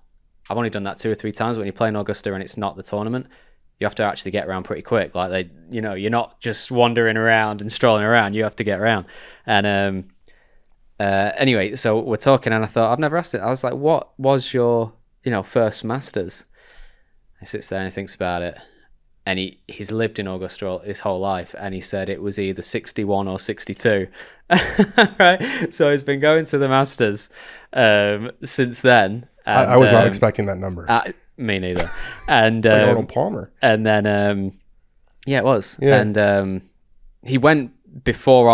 I've only done that 2 or 3 times, when you're playing Augusta and it's not the tournament, you have to actually get around pretty quick. Like you're not just wandering around and strolling around, you have to get around. And anyway, so we're talking, and I thought, I've never asked it. I was like, what was your first Masters? He sits there and he thinks about it, and he's lived in Augusta his whole life, and he said it was either 61 or 62. Right, so he's been going to the Masters since then. And, I was not expecting that number. Me neither. And like Arnold Palmer. And then it was. Yeah. And he went before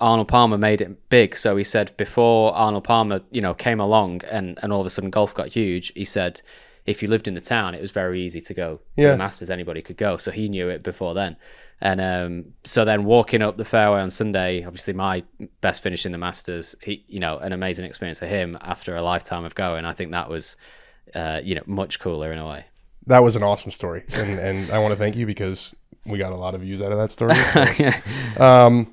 Arnold Palmer made it big. So he said before Arnold Palmer came along and all of a sudden golf got huge, he said if you lived in the town, it was very easy to go to the Masters. Anybody could go. So he knew it before then. And so then walking up the fairway on Sunday, obviously my best finish in the Masters, an amazing experience for him after a lifetime of going. I think that was, much cooler in a way. That was an awesome story. And I want to thank you because we got a lot of views out of that story. So. Yeah.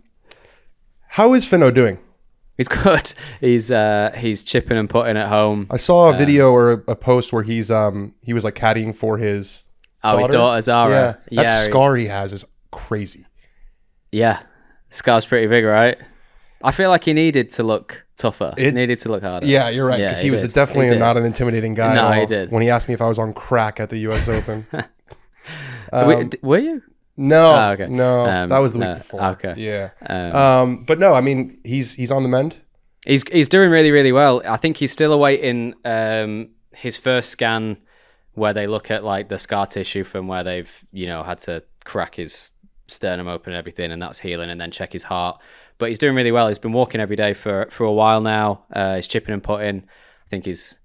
How is Finno doing? He's good. He's chipping and putting at home. I saw a video or a post where he was like caddying for his daughter. His daughter Zara. Yeah. That scar he has is crazy. Yeah. The scar's pretty big, right? I feel like he needed to look tougher. He needed to look harder. Yeah, you're right. Because he was definitely not an intimidating guy. No, at all. he did. When he asked me if I was on crack at the U.S. Open. Were you? No. Oh, okay. No. That was the week before. Okay. Yeah. But no, I mean, he's on the mend. He's doing really, really well. I think he's still awaiting his first scan where they look at like the scar tissue from where they've, had to crack his sternum open and everything, and that's healing, and then check his heart. But he's doing really well. He's been walking every day for a while now. He's chipping and putting. I think he's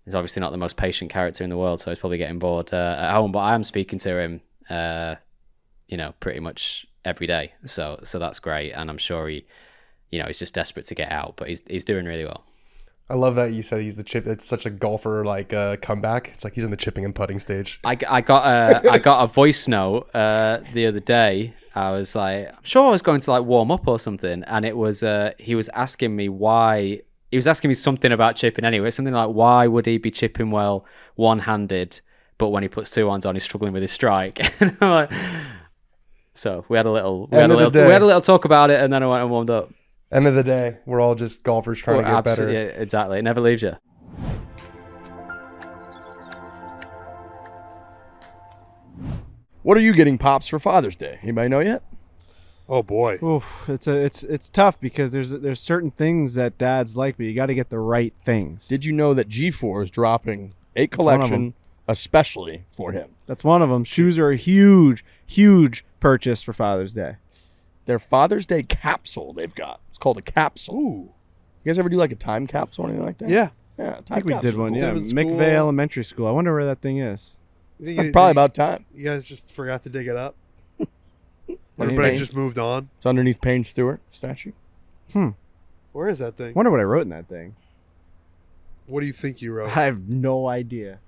obviously not the most patient character in the world, so he's probably getting bored at home. But I am speaking to him, pretty much every day. So that's great, and I'm sure he's just desperate to get out. But he's doing really well. I love that you said he's the chip. It's such a golfer comeback. It's like he's in the chipping and putting stage. I got a voice note the other day. I was like, I'm sure I was going to like warm up or something, and it was he was asking me why. He was asking me something about chipping anyway. Something like, why would he be chipping well one-handed, but when he puts 2-1s on, he's struggling with his strike. And I'm like, so we had a little talk about it, and then I went and warmed up. End of the day, we're all just golfers trying to get better. Yeah, exactly. It never leaves you. What are you getting, Pops, for Father's Day? Anybody know yet? Oh boy. Oof, it's tough because there's certain things that dads like, but you got to get the right things. Did you know that G4 is dropping a collection especially for him? That's one of them. Shoes are a huge purchase for Father's Day. Their Father's Day capsule they've got. It's called a capsule. Ooh. You guys ever do like a time capsule or anything like that? Yeah. Yeah, time I think we capsule. did one. Cool. Yeah, McVeigh Elementary School. I wonder where that thing is. Probably about time. You guys just forgot to dig it up. Underneath Everybody Payne. just moved on. It's underneath Payne Stewart statue. Where is that thing? Wonder what I wrote in that thing. What do you think you wrote? I have no idea.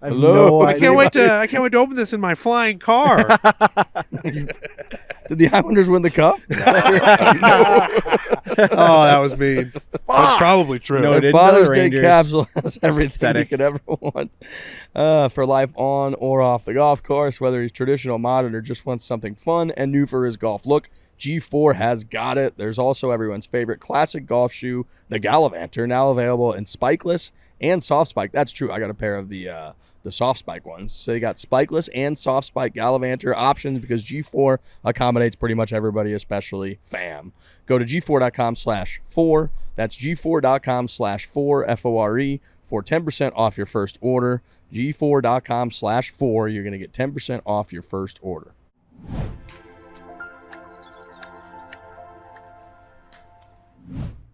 I have Hello? no I idea. can't wait to open this in my flying car. Did the Islanders win the cup? Oh, that was mean. That's probably true. No, The didn't Father's know the Day Rangers. capsule has everything Pathetic. you could ever want for life on or off the golf course. Whether he's traditional, modern, or just wants something fun and new for his golf look, G4 has got it. There's also everyone's favorite classic golf shoe, the Gallivanter, now available in spikeless and soft spike. That's true. I got a pair of the soft spike ones. So you got spikeless and soft spike Gallivanter options because G4 accommodates pretty much everybody, especially fam. Go to g4.com/4. That's g4.com/4, F-O-R-E, for 10% off your first order. g4.com/4. You're going to get 10% off your first order.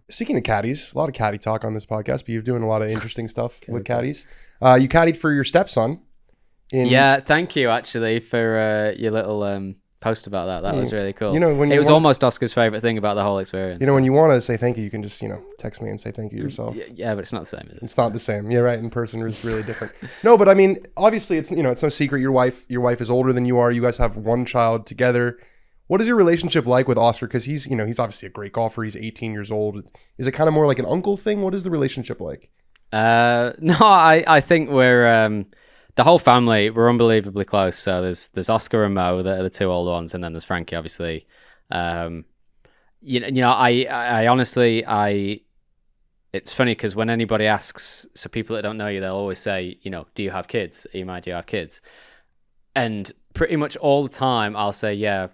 Speaking of caddies, a lot of caddy talk on this podcast, but you're doing a lot of interesting stuff with caddies. You caddied for your stepson. Yeah, thank you actually for your little post about that. That was really cool. You know, when it was almost Oscar's favorite thing about the whole experience. You know, when you want to say thank you, you can just text me and say thank you yourself. Yeah, but it's not the same. It's not the same. Yeah, right. In person is really different. No, but I mean, obviously, it's it's no secret. Your wife is older than you are. You guys have one child together. What is your relationship like with Oscar? Because he's obviously a great golfer. He's 18 years old. Is it kind of more like an uncle thing? What is the relationship like? No, I think we're the whole family. We're unbelievably close. So there's Oscar and Mo, that are the two old ones, and then there's Frankie, obviously. I honestly, it's funny because when anybody asks, so people that don't know you, they'll always say, do you have kids? Ema, do you have kids? And pretty much all the time, I'll say, yeah,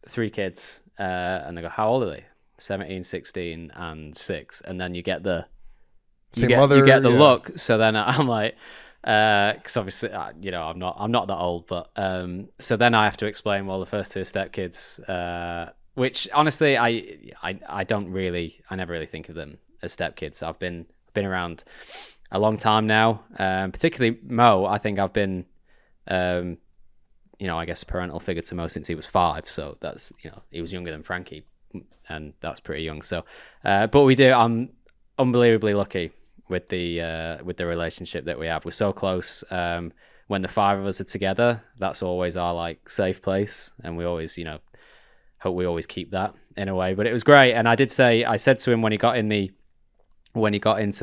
3 kids. And they go, how old are they? 17, 16, and 6. And then you get the look. So then I'm like, because obviously, I'm not that old, but so then I have to explain. Well, the first 2 are stepkids, which honestly, I never really think of them as stepkids. I've been around a long time now, particularly Mo. I think I've been, I guess a parental figure to Mo since he was 5. So that's, he was younger than Frankie, and that's pretty young. So, but I'm unbelievably lucky with the relationship that we have. We're so close. When the 5 of us are together, that's always our safe place, and we always hope we always keep that in a way. But it was great, and I said to him when he got into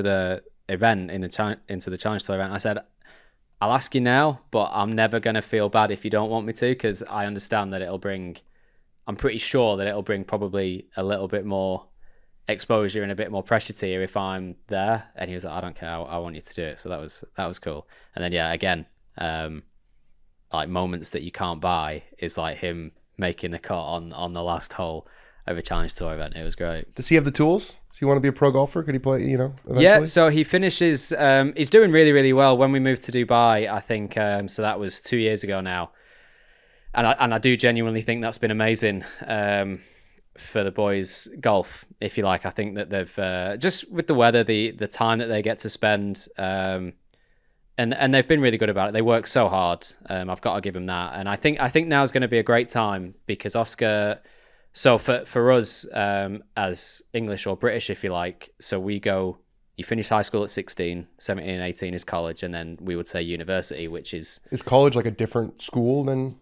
the event, into the Challenge Tour event, I said, I'll ask you now, but I'm never going to feel bad if you don't want me to, because I understand that I'm pretty sure that it'll bring probably a little bit more exposure and a bit more pressure to you if I'm there. And he was like, I don't care, I want you to do it. So that was cool. And then again, moments that you can't buy is like him making the cut on the last hole of a Challenge Tour event. It was great. Does he have the tools? Does he want to be a pro golfer? Could he play, eventually? Yeah, so he finishes, he's doing really, really well. When we moved to Dubai, I think, so that was 2 years ago now. And I do genuinely think that's been amazing for the boys' golf, if you like. I think that they've, just with the weather, the time that they get to spend, and they've been really good about it. They work so hard. I've got to give them that. And I think now is going to be a great time because Oscar... So for us, as English or British, if you like, so you finish high school at 16, 17 and 18 is college, and then we would say university, which is... Is college like a different school than...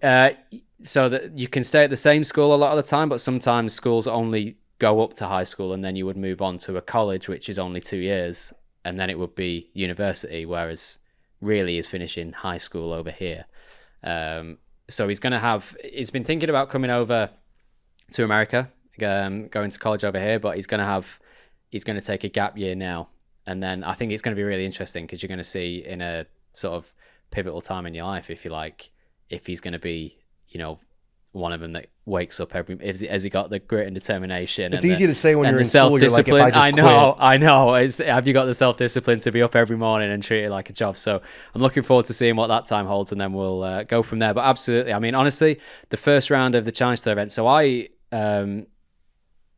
So that you can stay at the same school a lot of the time, but sometimes schools only go up to high school, and then you would move on to a college, which is only 2 years, and then it would be university, whereas really is finishing high school over here. So he's been thinking about coming over to America, going to college over here, but he's going to take a gap year now. And then I think it's going to be really interesting because you're going to see in a sort of pivotal time in your life, if you like, if he's going to be, one of them that wakes up has he got the grit and determination? It's easy to say when you're in school, you're like, if I just I know. Have you got the self-discipline to be up every morning and treat it like a job? So I'm looking forward to seeing what that time holds, and then we'll go from there. But absolutely, I mean, honestly, the first round of the Challenge Tour event. So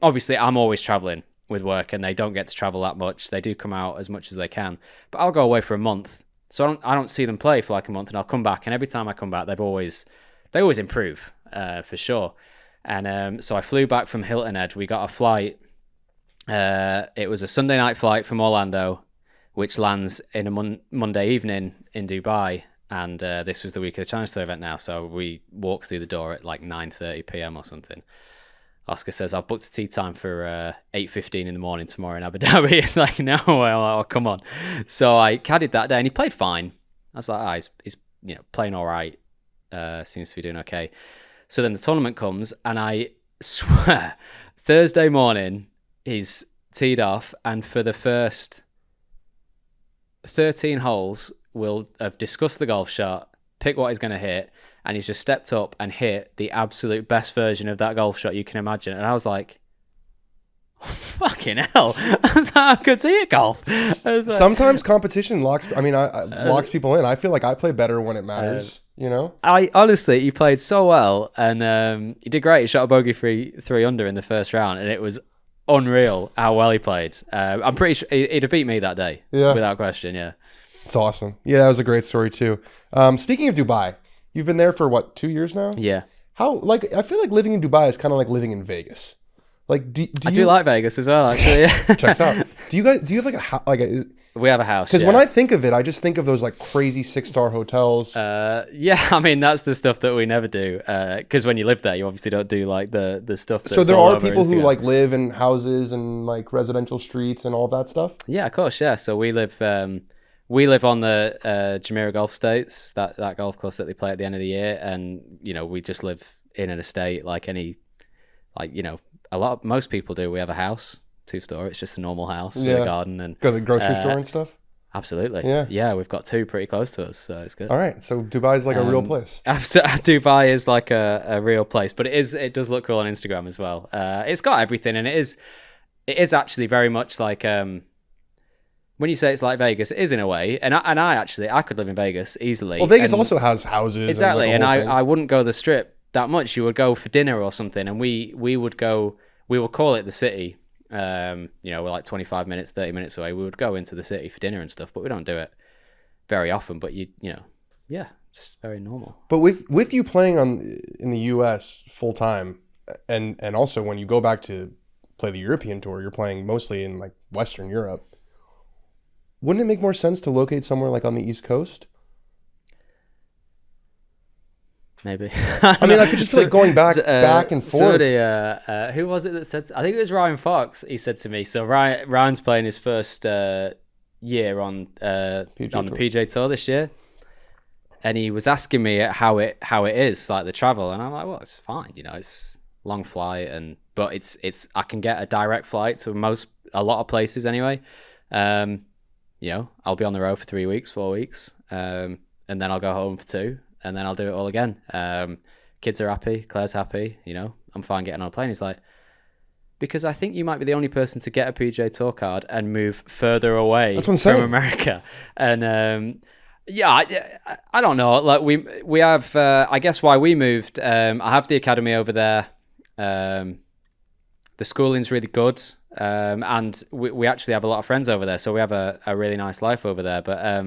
obviously I'm always traveling with work, and they don't get to travel that much. They do come out as much as they can, but I'll go away for a month, so I don't see them play for like a month, and I'll come back, and every time I come back, they always improve. For sure. And so I flew back from Hilton Head. We got a flight. It was a Sunday night flight from Orlando, which lands in a Monday evening in Dubai. And this was the week of the Challenge Tour event now. So we walked through the door at like 9:30 p.m. or something. Oscar says, I've booked a tea time for 8:15 in the morning tomorrow in Abu Dhabi. It's like, no, well, come on. So I caddied that day, and he played fine. I was like, he's playing all right. Seems to be doing okay. So then the tournament comes, and I swear, Thursday morning, he's teed off, and for the first 13 holes, we'll have discussed the golf shot, pick what he's going to hit, and he's just stepped up and hit the absolute best version of that golf shot you can imagine. And I was like, fucking hell. I was like, I'm good to hit golf. Sometimes competition locks people in. I feel like I play better when it matters. I honestly, he played so well, and he did great. He shot a bogey three under in the first round, and it was unreal how well he played. I'm pretty sure he'd have beat me that day, without question. Yeah, it's awesome. Yeah, that was a great story too. Speaking of Dubai, you've been there for what, 2 years now? Yeah. I feel like living in Dubai is kind of like living in Vegas. Like, I do like Vegas as well, actually. Checks out. Do you have we have a house? Because when I think of it, I just think of those like crazy 6-star hotels. Yeah, I mean that's the stuff that we never do. Because when you live there, you obviously don't do like the stuff. That's so there are people who like live in houses and like residential streets and all that stuff. Yeah, of course. Yeah, so we live on the Jumeirah Golf Estates, that golf course that they play at the end of the year, and we just live in an estate like most people do. We have a house, 2-story. It's just a normal house with a garden and go to the grocery store and stuff. Absolutely. Yeah. We've got 2 pretty close to us, so it's good. All right, so Dubai is like a real place. Dubai is like a real place, but it does look cool on Instagram as well. It's got everything, and it is actually very much like when you say it's like Vegas, it is in a way. And I could live in Vegas easily. Well, Vegas also has houses. Exactly, and I wouldn't go to the Strip that much. You would go for dinner or something, and we would go. We would call it the city. We're like 25 minutes, 30 minutes away. We would go into the city for dinner and stuff, but we don't do it very often. But it's very normal. But with you playing in the US full time, and also when you go back to play the European tour, you're playing mostly in like Western Europe. Wouldn't it make more sense to locate somewhere like on the East Coast? Maybe. I mean, I could just like going back and forth. Who was it that said? I think it was Ryan Fox. He said to me, so Ryan's playing his first year on the PGA Tour this year, and he was asking me how it is, like the travel, and I'm like, well, it's fine, it's long flight, but it's I can get a direct flight to a lot of places anyway. I'll be on the road for 3 weeks, 4 weeks, and then I'll go home for 2. And then I'll do it all again. Kids are happy. Claire's happy. I'm fine getting on a plane. He's like, because I think you might be the only person to get a PGA Tour card and move further away from America. And I don't know. Like we have. I guess why we moved. I have the academy over there. The schooling's really good, and we actually have a lot of friends over there. So we have a really nice life over there. But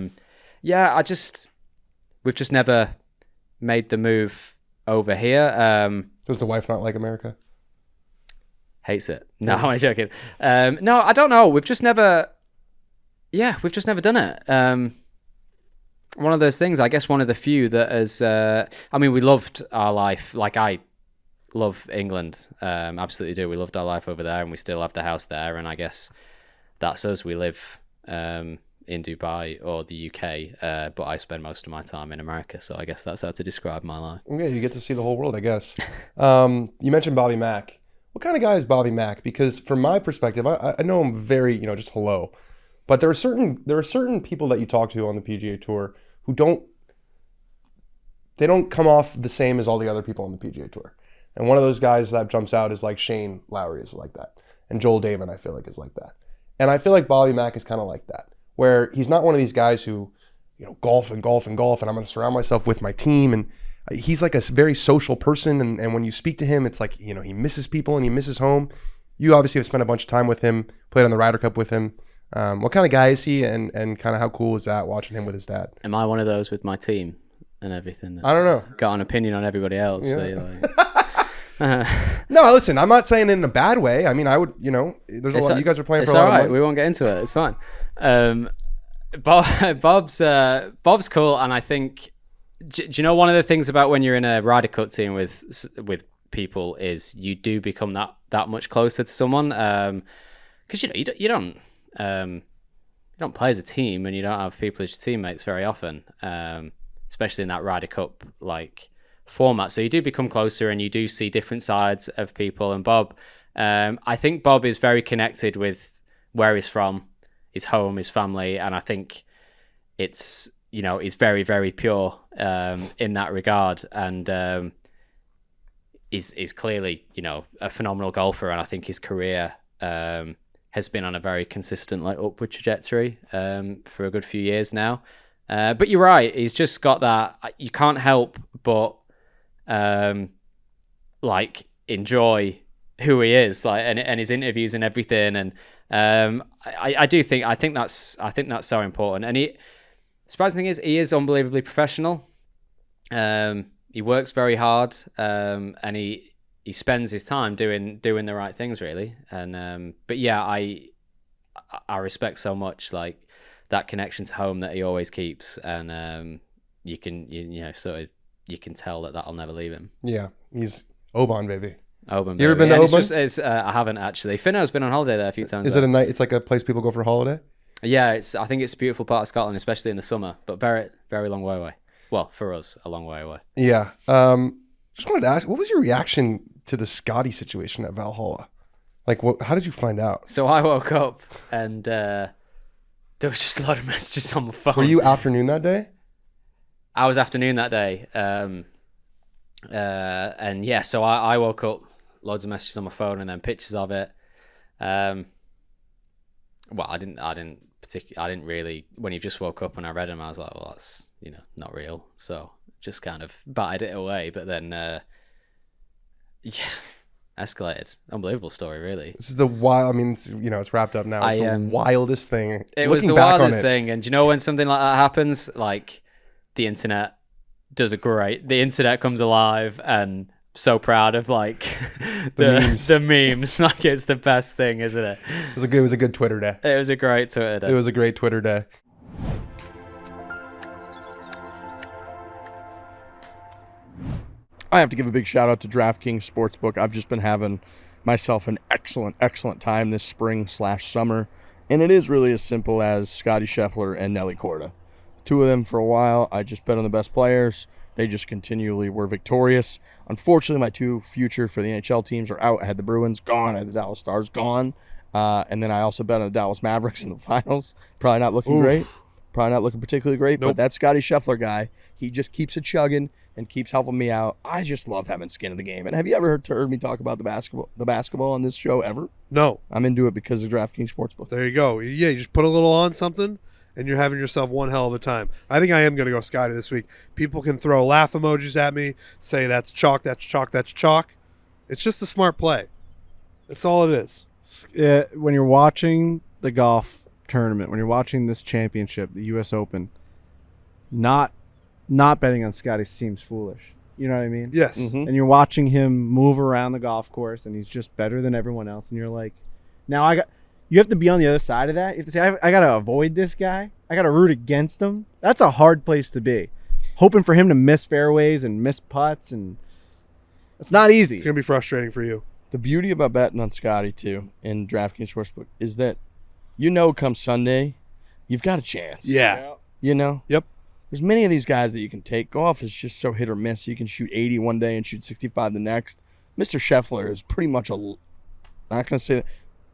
we've just never made the move over here. Does the wife not like America? Hates it. No, I'm joking. No, I don't know. We've just never done it. One of those things, I guess one of the few that has, we loved our life. Like I love England. Absolutely do. We loved our life over there, and we still have the house there. And I guess that's us. We live, in Dubai or the UK, but I spend most of my time in America, so I guess that's how to describe my life. Yeah, you get to see the whole world, I guess. You mentioned Bobby Mack. What kind of guy is Bobby Mack? Because from my perspective, I know him very, just hello, but there are certain people that you talk to on the PGA Tour who don't come off the same as all the other people on the PGA Tour. And one of those guys that jumps out is like Shane Lowry is like that, and Joel Damon I feel like is like that. And I feel like Bobby Mack is kind of like that, where he's not one of these guys who, golf and golf and golf, and I'm going to surround myself with my team. And he's like a very social person. And when you speak to him, it's like, he misses people and he misses home. You obviously have spent a bunch of time with him, played on the Ryder Cup with him. What kind of guy is he? And kind of how cool was that watching him with his dad? Am I one of those with my team and everything? I don't know. Got an opinion on everybody else. Yeah. But No, listen, I'm not saying it in a bad way. I mean, I would, there's a lot. You guys are playing for a lot of money. We won't get into it. It's fine. Bob's cool, and I think. Do you know one of the things about when you're in a Ryder Cup team with people is you do become that much closer to someone, because you don't play as a team and you don't have people as your teammates very often, especially in that Ryder Cup format. So you do become closer and you do see different sides of people. And Bob, I think Bob is very connected with where he's from, his home, his family, and I think it's he's very, very pure in that regard, and is clearly a phenomenal golfer, and I think his career has been on a very consistent upward trajectory for a good few years now. But you're right, he's just got that. You can't help but enjoy who he is, and his interviews and everything. And I think that's so important. And the surprising thing is he is unbelievably professional. He works very hard, and he spends his time doing the right things, really. And but yeah, I respect so much that connection to home that he always keeps, and you can tell that'll never leave him. Yeah, he's Oban, baby. Oban, you ever been to Oban? I haven't actually. Finno's been on holiday there a few times. Is it a night? It's like a place people go for a holiday. Yeah, I think it's a beautiful part of Scotland, especially in the summer, but very, very long way away. Well, for us, a long way away. Yeah. Just wanted to ask, what was your reaction to the Scottie situation at Valhalla? How did you find out? So I woke up and there was just a lot of messages on my phone. Were you afternoon that day? I was afternoon that day. And yeah, so I woke up, loads of messages on my phone, and then pictures of it. Well, I didn't really, when you just woke up and I read them, I was like, well, that's, not real. So just kind of batted it away. But then, escalated. Unbelievable story, really. This is the wild, it's wrapped up now. It's the wildest thing. It was the wildest thing. And do you know when something like that happens, the internet comes alive, and so proud of the memes. It's the best thing, isn't it? It was a good Twitter day. It was a great Twitter day. It was a great Twitter day. I have to give a big shout out to DraftKings Sportsbook. I've just been having myself an excellent time this spring/summer, and it is really as simple as Scottie Scheffler and Nelly Korda. Two of them for a while. I just bet on the best players. They just continually were victorious. Unfortunately, my two future for the NHL teams are out. I had the Bruins gone. I had the Dallas Stars gone. And then I also bet on the Dallas Mavericks in the finals. Probably not looking great. Probably not looking particularly great. Nope. But that Scottie Scheffler guy, he just keeps it chugging and keeps helping me out. I just love having skin in the game. And have you ever heard me talk about the basketball on this show ever? No. I'm into it because of DraftKings Sportsbook. There you go. Yeah, you just put a little on something, and you're having yourself one hell of a time. I think I am going to go Scottie this week. People can throw laugh emojis at me, say that's chalk, that's chalk, that's chalk. It's just a smart play. That's all it is. When you're watching the golf tournament, when you're watching this championship, the U.S. Open, not betting on Scottie seems foolish. You know what I mean? Yes. Mm-hmm. And you're watching him move around the golf course, and he's just better than everyone else. And you're like, you have to be on the other side of that. You have to say, I got to avoid this guy. I got to root against him. That's a hard place to be. Hoping for him to miss fairways and miss putts, and it's not easy. It's going to be frustrating for you. The beauty about betting on Scottie, too, in DraftKings Sportsbook is that come Sunday, you've got a chance. Yeah. You know? Yep. There's many of these guys that you can take. Golf is just so hit or miss. You can shoot 80 one day and shoot 65 the next. Mr. Scheffler is pretty much not going to say that.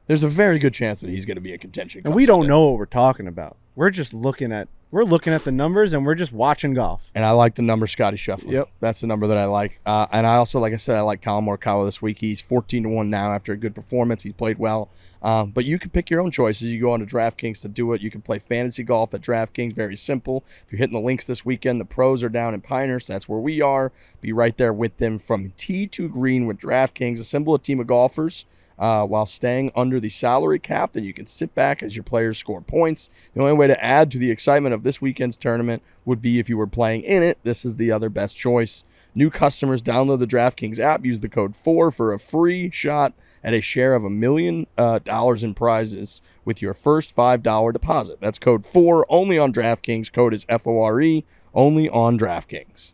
There's a very good chance that he's going to be in contention. And we don't know what we're talking about. We're just looking at the numbers, and we're just watching golf. And I like the number Scottie Scheffler. Yep. That's the number that I like. And I also, like I said, I like Collin Morikawa this week. He's 14-1 now after a good performance. He's played well. But you can pick your own choices. You go on to DraftKings to do it. You can play fantasy golf at DraftKings. Very simple. If you're hitting the links this weekend, the pros are down in Pinehurst. That's where we are. Be right there with them from tee to green with DraftKings. Assemble a team of golfers. While staying under the salary cap, then you can sit back as your players score points. The only way to add to the excitement of this weekend's tournament would be if you were playing in it. This is the other best choice. New customers download the DraftKings app, use the code FORE for a free shot at a share of $1 million in prizes with your first $5 deposit. That's code FORE, only on DraftKings. Code is FORE, only on DraftKings.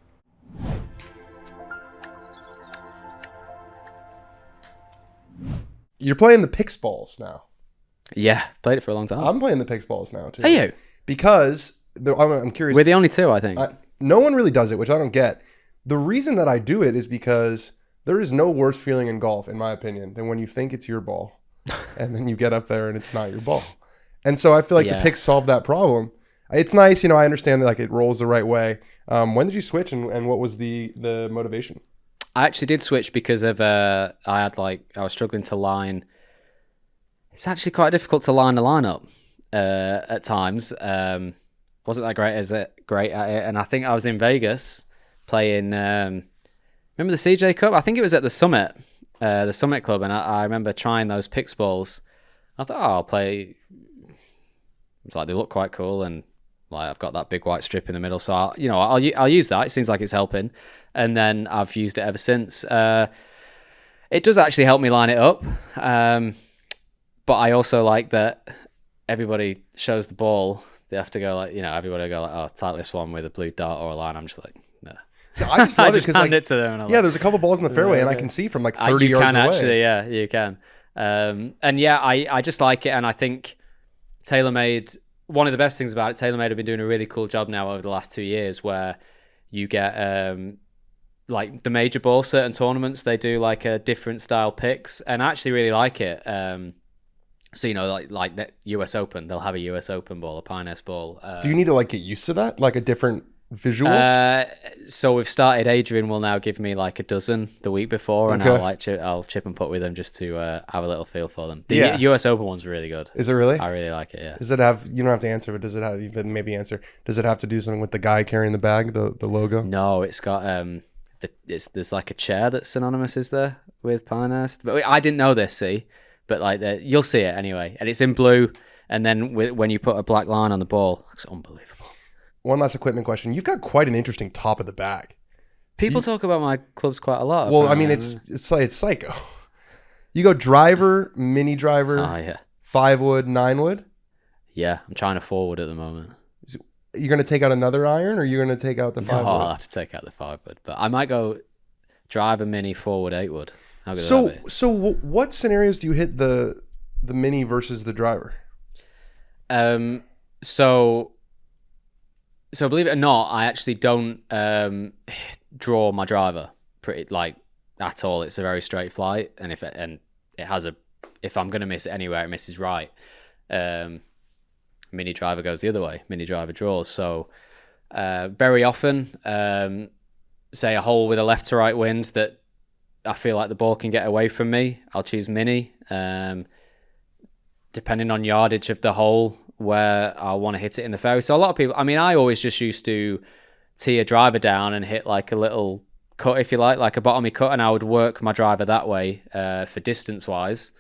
You're playing the Pix balls now. Yeah, played it for a long time. I'm playing the Pix balls now too. Hey, you. Because I'm curious. We're the only two, I think. No one really does it, which I don't get. The reason that I do it is because there is no worse feeling in golf, in my opinion, than when you think it's your ball, and then you get up there and it's not your ball. And so I feel like the Pix solve that problem. It's nice, I understand that it rolls the right way. When did you switch, and what was the motivation? I actually did switch because of I was struggling to line. It's actually quite difficult to line the lineup at times. Wasn't that great at it, and I think I was in Vegas playing. Remember the CJ Cup? I think it was at the Summit Club, and I remember trying those Pix balls. I thought, I'll play. It's like they look quite cool, and I've got that big white strip in the middle, so I'll use that. It seems like it's helping. And then I've used it ever since. It does actually help me line it up. But I also like that everybody shows the ball. They have to go everybody will go oh, tight this one with a blue dot or a line. I'm just like, no. I just love it because it to them. There's a couple balls in the fairway and I can see from 30 yards away. Actually, you can. I just like it. And I think TaylorMade, one of the best things about it, TaylorMade have been doing a really cool job now over the last 2 years where you get the major ball, certain tournaments, they do a different style picks, and I actually really like it. So like the US Open, they'll have a US Open ball, a Pinehurst ball. Do you need to get used to that, a different visual? So we've started. Adrian will now give me a dozen the week before, and I'll chip and putt with them just to have a little feel for them. The US Open one's really good. Is it really? I really like it. Yeah. Does it have? You don't have to answer, but does it have? You can maybe answer. Does it have to do something with the guy carrying the bag, the logo? No, it's got there's a chair that's synonymous, is there, with Pinehurst? But I didn't know this, see, but you'll see it anyway, and it's in blue, and then when you put a black line on the ball, it's unbelievable. One last equipment question: you've got quite an interesting top of the bag. People talk about my clubs quite a lot. Well, I mean, it's psycho. You go driver, mini driver, 5-wood, 9-wood. Yeah, I'm trying to forward at the moment. You're going to take out another iron, or you're going to take out the 5-wood? No, I'll have to take out the 5-wood, but I might go driver, mini, forward, 8-wood. How good would that be? So what scenarios do you hit the mini versus the driver? So believe it or not, I actually don't draw my driver pretty at all. It's a very straight flight, and if I'm going to miss it anywhere, it misses right. Mini driver goes the other way. Mini driver draws. So very often, say a hole with a left to right wind that I feel like the ball can get away from me, I'll choose mini. Depending on yardage of the hole where I want to hit it in the fairway. So a lot of people, I always just used to tee a driver down and hit a little cut, if you like a bottomy cut, and I would work my driver that way for distance wise.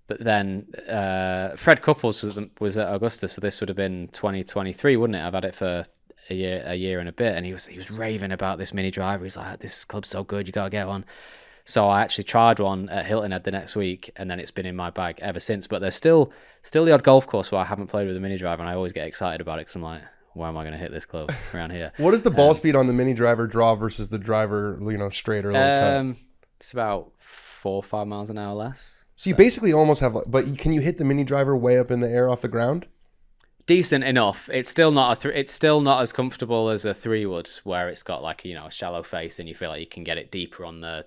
But then Fred Couples was at Augusta, so this would have been 2023, wouldn't it? I've had it for a year and a bit, and he was raving about this mini driver. He's like, this club's so good, you gotta get one. So I actually tried one at Hilton Head the next week, and then it's been in my bag ever since. But there's still the odd golf course where I haven't played with a mini driver, and I always get excited about it because I'm like, where am I going to hit this club around here? What is the ball speed on the mini driver draw versus the driver, straight or little cut? It's about 4 or 5 miles an hour less. So you basically almost have, can you hit the mini driver way up in the air off the ground? Decent enough. It's still not it's still not as comfortable as a 3-wood, where it's got like a shallow face and you feel like you can get it deeper on the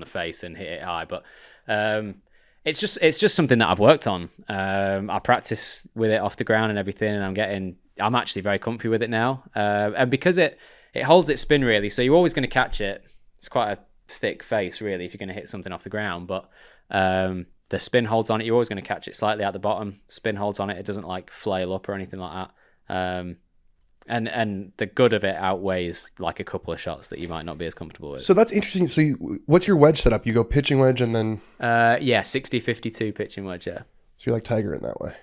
face and hit it high. But it's just something that I've worked on. I practice with it off the ground and everything, and I'm actually very comfy with it now. And because it holds its spin really, so you're always going to catch it. It's quite a thick face really if you're going to hit something off the ground, but the spin holds on it. You're always going to catch it slightly at the bottom. Spin holds on it. It doesn't like flail up or anything like that. And the good of it outweighs like a couple of shots that you might not be as comfortable with. So that's interesting. So what's your wedge setup? You go pitching wedge and then 60-52 pitching wedge. Yeah. So you're like Tiger in that way.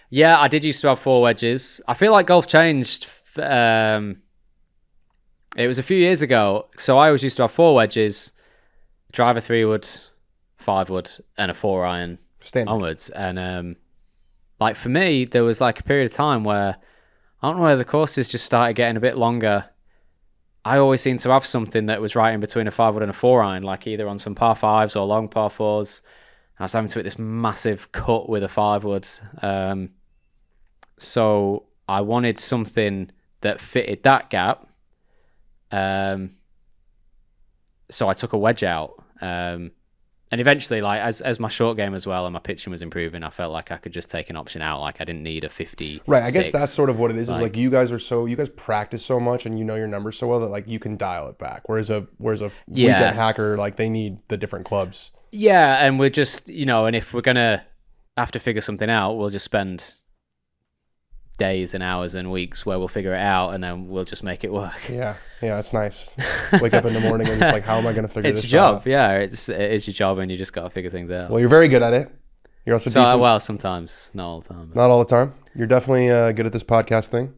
Yeah, I did used to have 4 wedges. I feel like golf changed. It was a few years ago. So I always used to have 4 wedges, driver 3-wood, 5-wood, and a 4-iron onwards. And like for me, there was like a period of time where I don't know where the courses just started getting a bit longer. I always seemed to have something that was right in between a 5-wood and a 4-iron, like either on some par 5s or long par 4s. And I was having to hit this massive cut with a 5-wood. So I wanted something that fitted that gap. So I took a wedge out. And eventually, like as my short game as well and my pitching was improving, I felt like I could just take an option out. Like I didn't need a 50. Right. I guess that's sort of what it is. Like you guys practice so much and you know your numbers so well that like you can dial it back. Whereas a weekend hacker, like they need the different clubs. Yeah, and we're just and if we're gonna have to figure something out, we'll just spend days and hours and weeks where we'll figure it out and then we'll just make it work. Yeah, it's nice. Wake up in the morning and it's like, how am I going to figure this out? It's your job. Yeah, it is your job and you just got to figure things out. Well, you're very good at it. You're also decent. Well, sometimes, not all the time. Not all the time. You're definitely good at this podcast thing.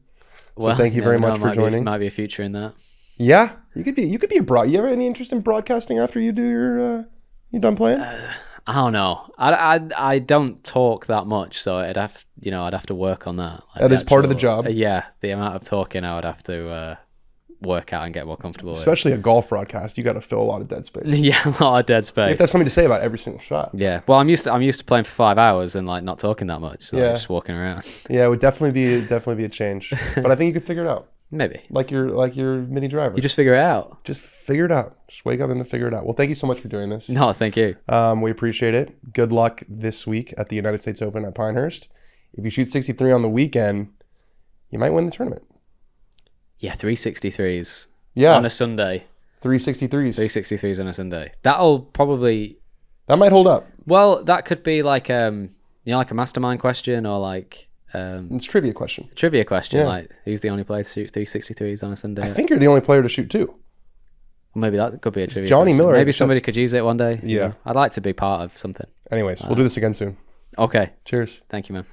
So thank you very much for joining. Might be a future in that. Yeah, you could be a broad. You have any interest in broadcasting after you do your you done playing? I don't know. I don't talk that much, so I'd have to work on that. Like that is part of the job. Yeah, the amount of talking I would have to work out and get more comfortable Especially with. a golf broadcast, you got to fill a lot of dead space. Yeah, a lot of dead space. You have to have something to say about every single shot. Yeah. Well, I'm used to playing for 5 hours and like not talking that much. So just walking around. Yeah, it would definitely be a change. But I think you could figure it out. Maybe. Like your mini driver. You just figure it out. Just figure it out. Just wake up and then figure it out. Well, thank you so much for doing this. No, thank you. We appreciate it. Good luck this week at the United States Open at Pinehurst. If you shoot 63 on the weekend, you might win the tournament. Yeah, 363s. Yeah. On a Sunday. 363s. 363s on a Sunday. That might hold up. Well, that could be like like a mastermind question or like it's a trivia question. Yeah. Like who's the only player to shoot 363s on a Sunday? I think you're the only player to shoot 2. Well, maybe that could be a trivia Johnny question. Miller. Maybe somebody could use it one day. Yeah. I'd like to be part of something. Anyways, we'll do this again soon. Okay. Cheers. Thank you, man.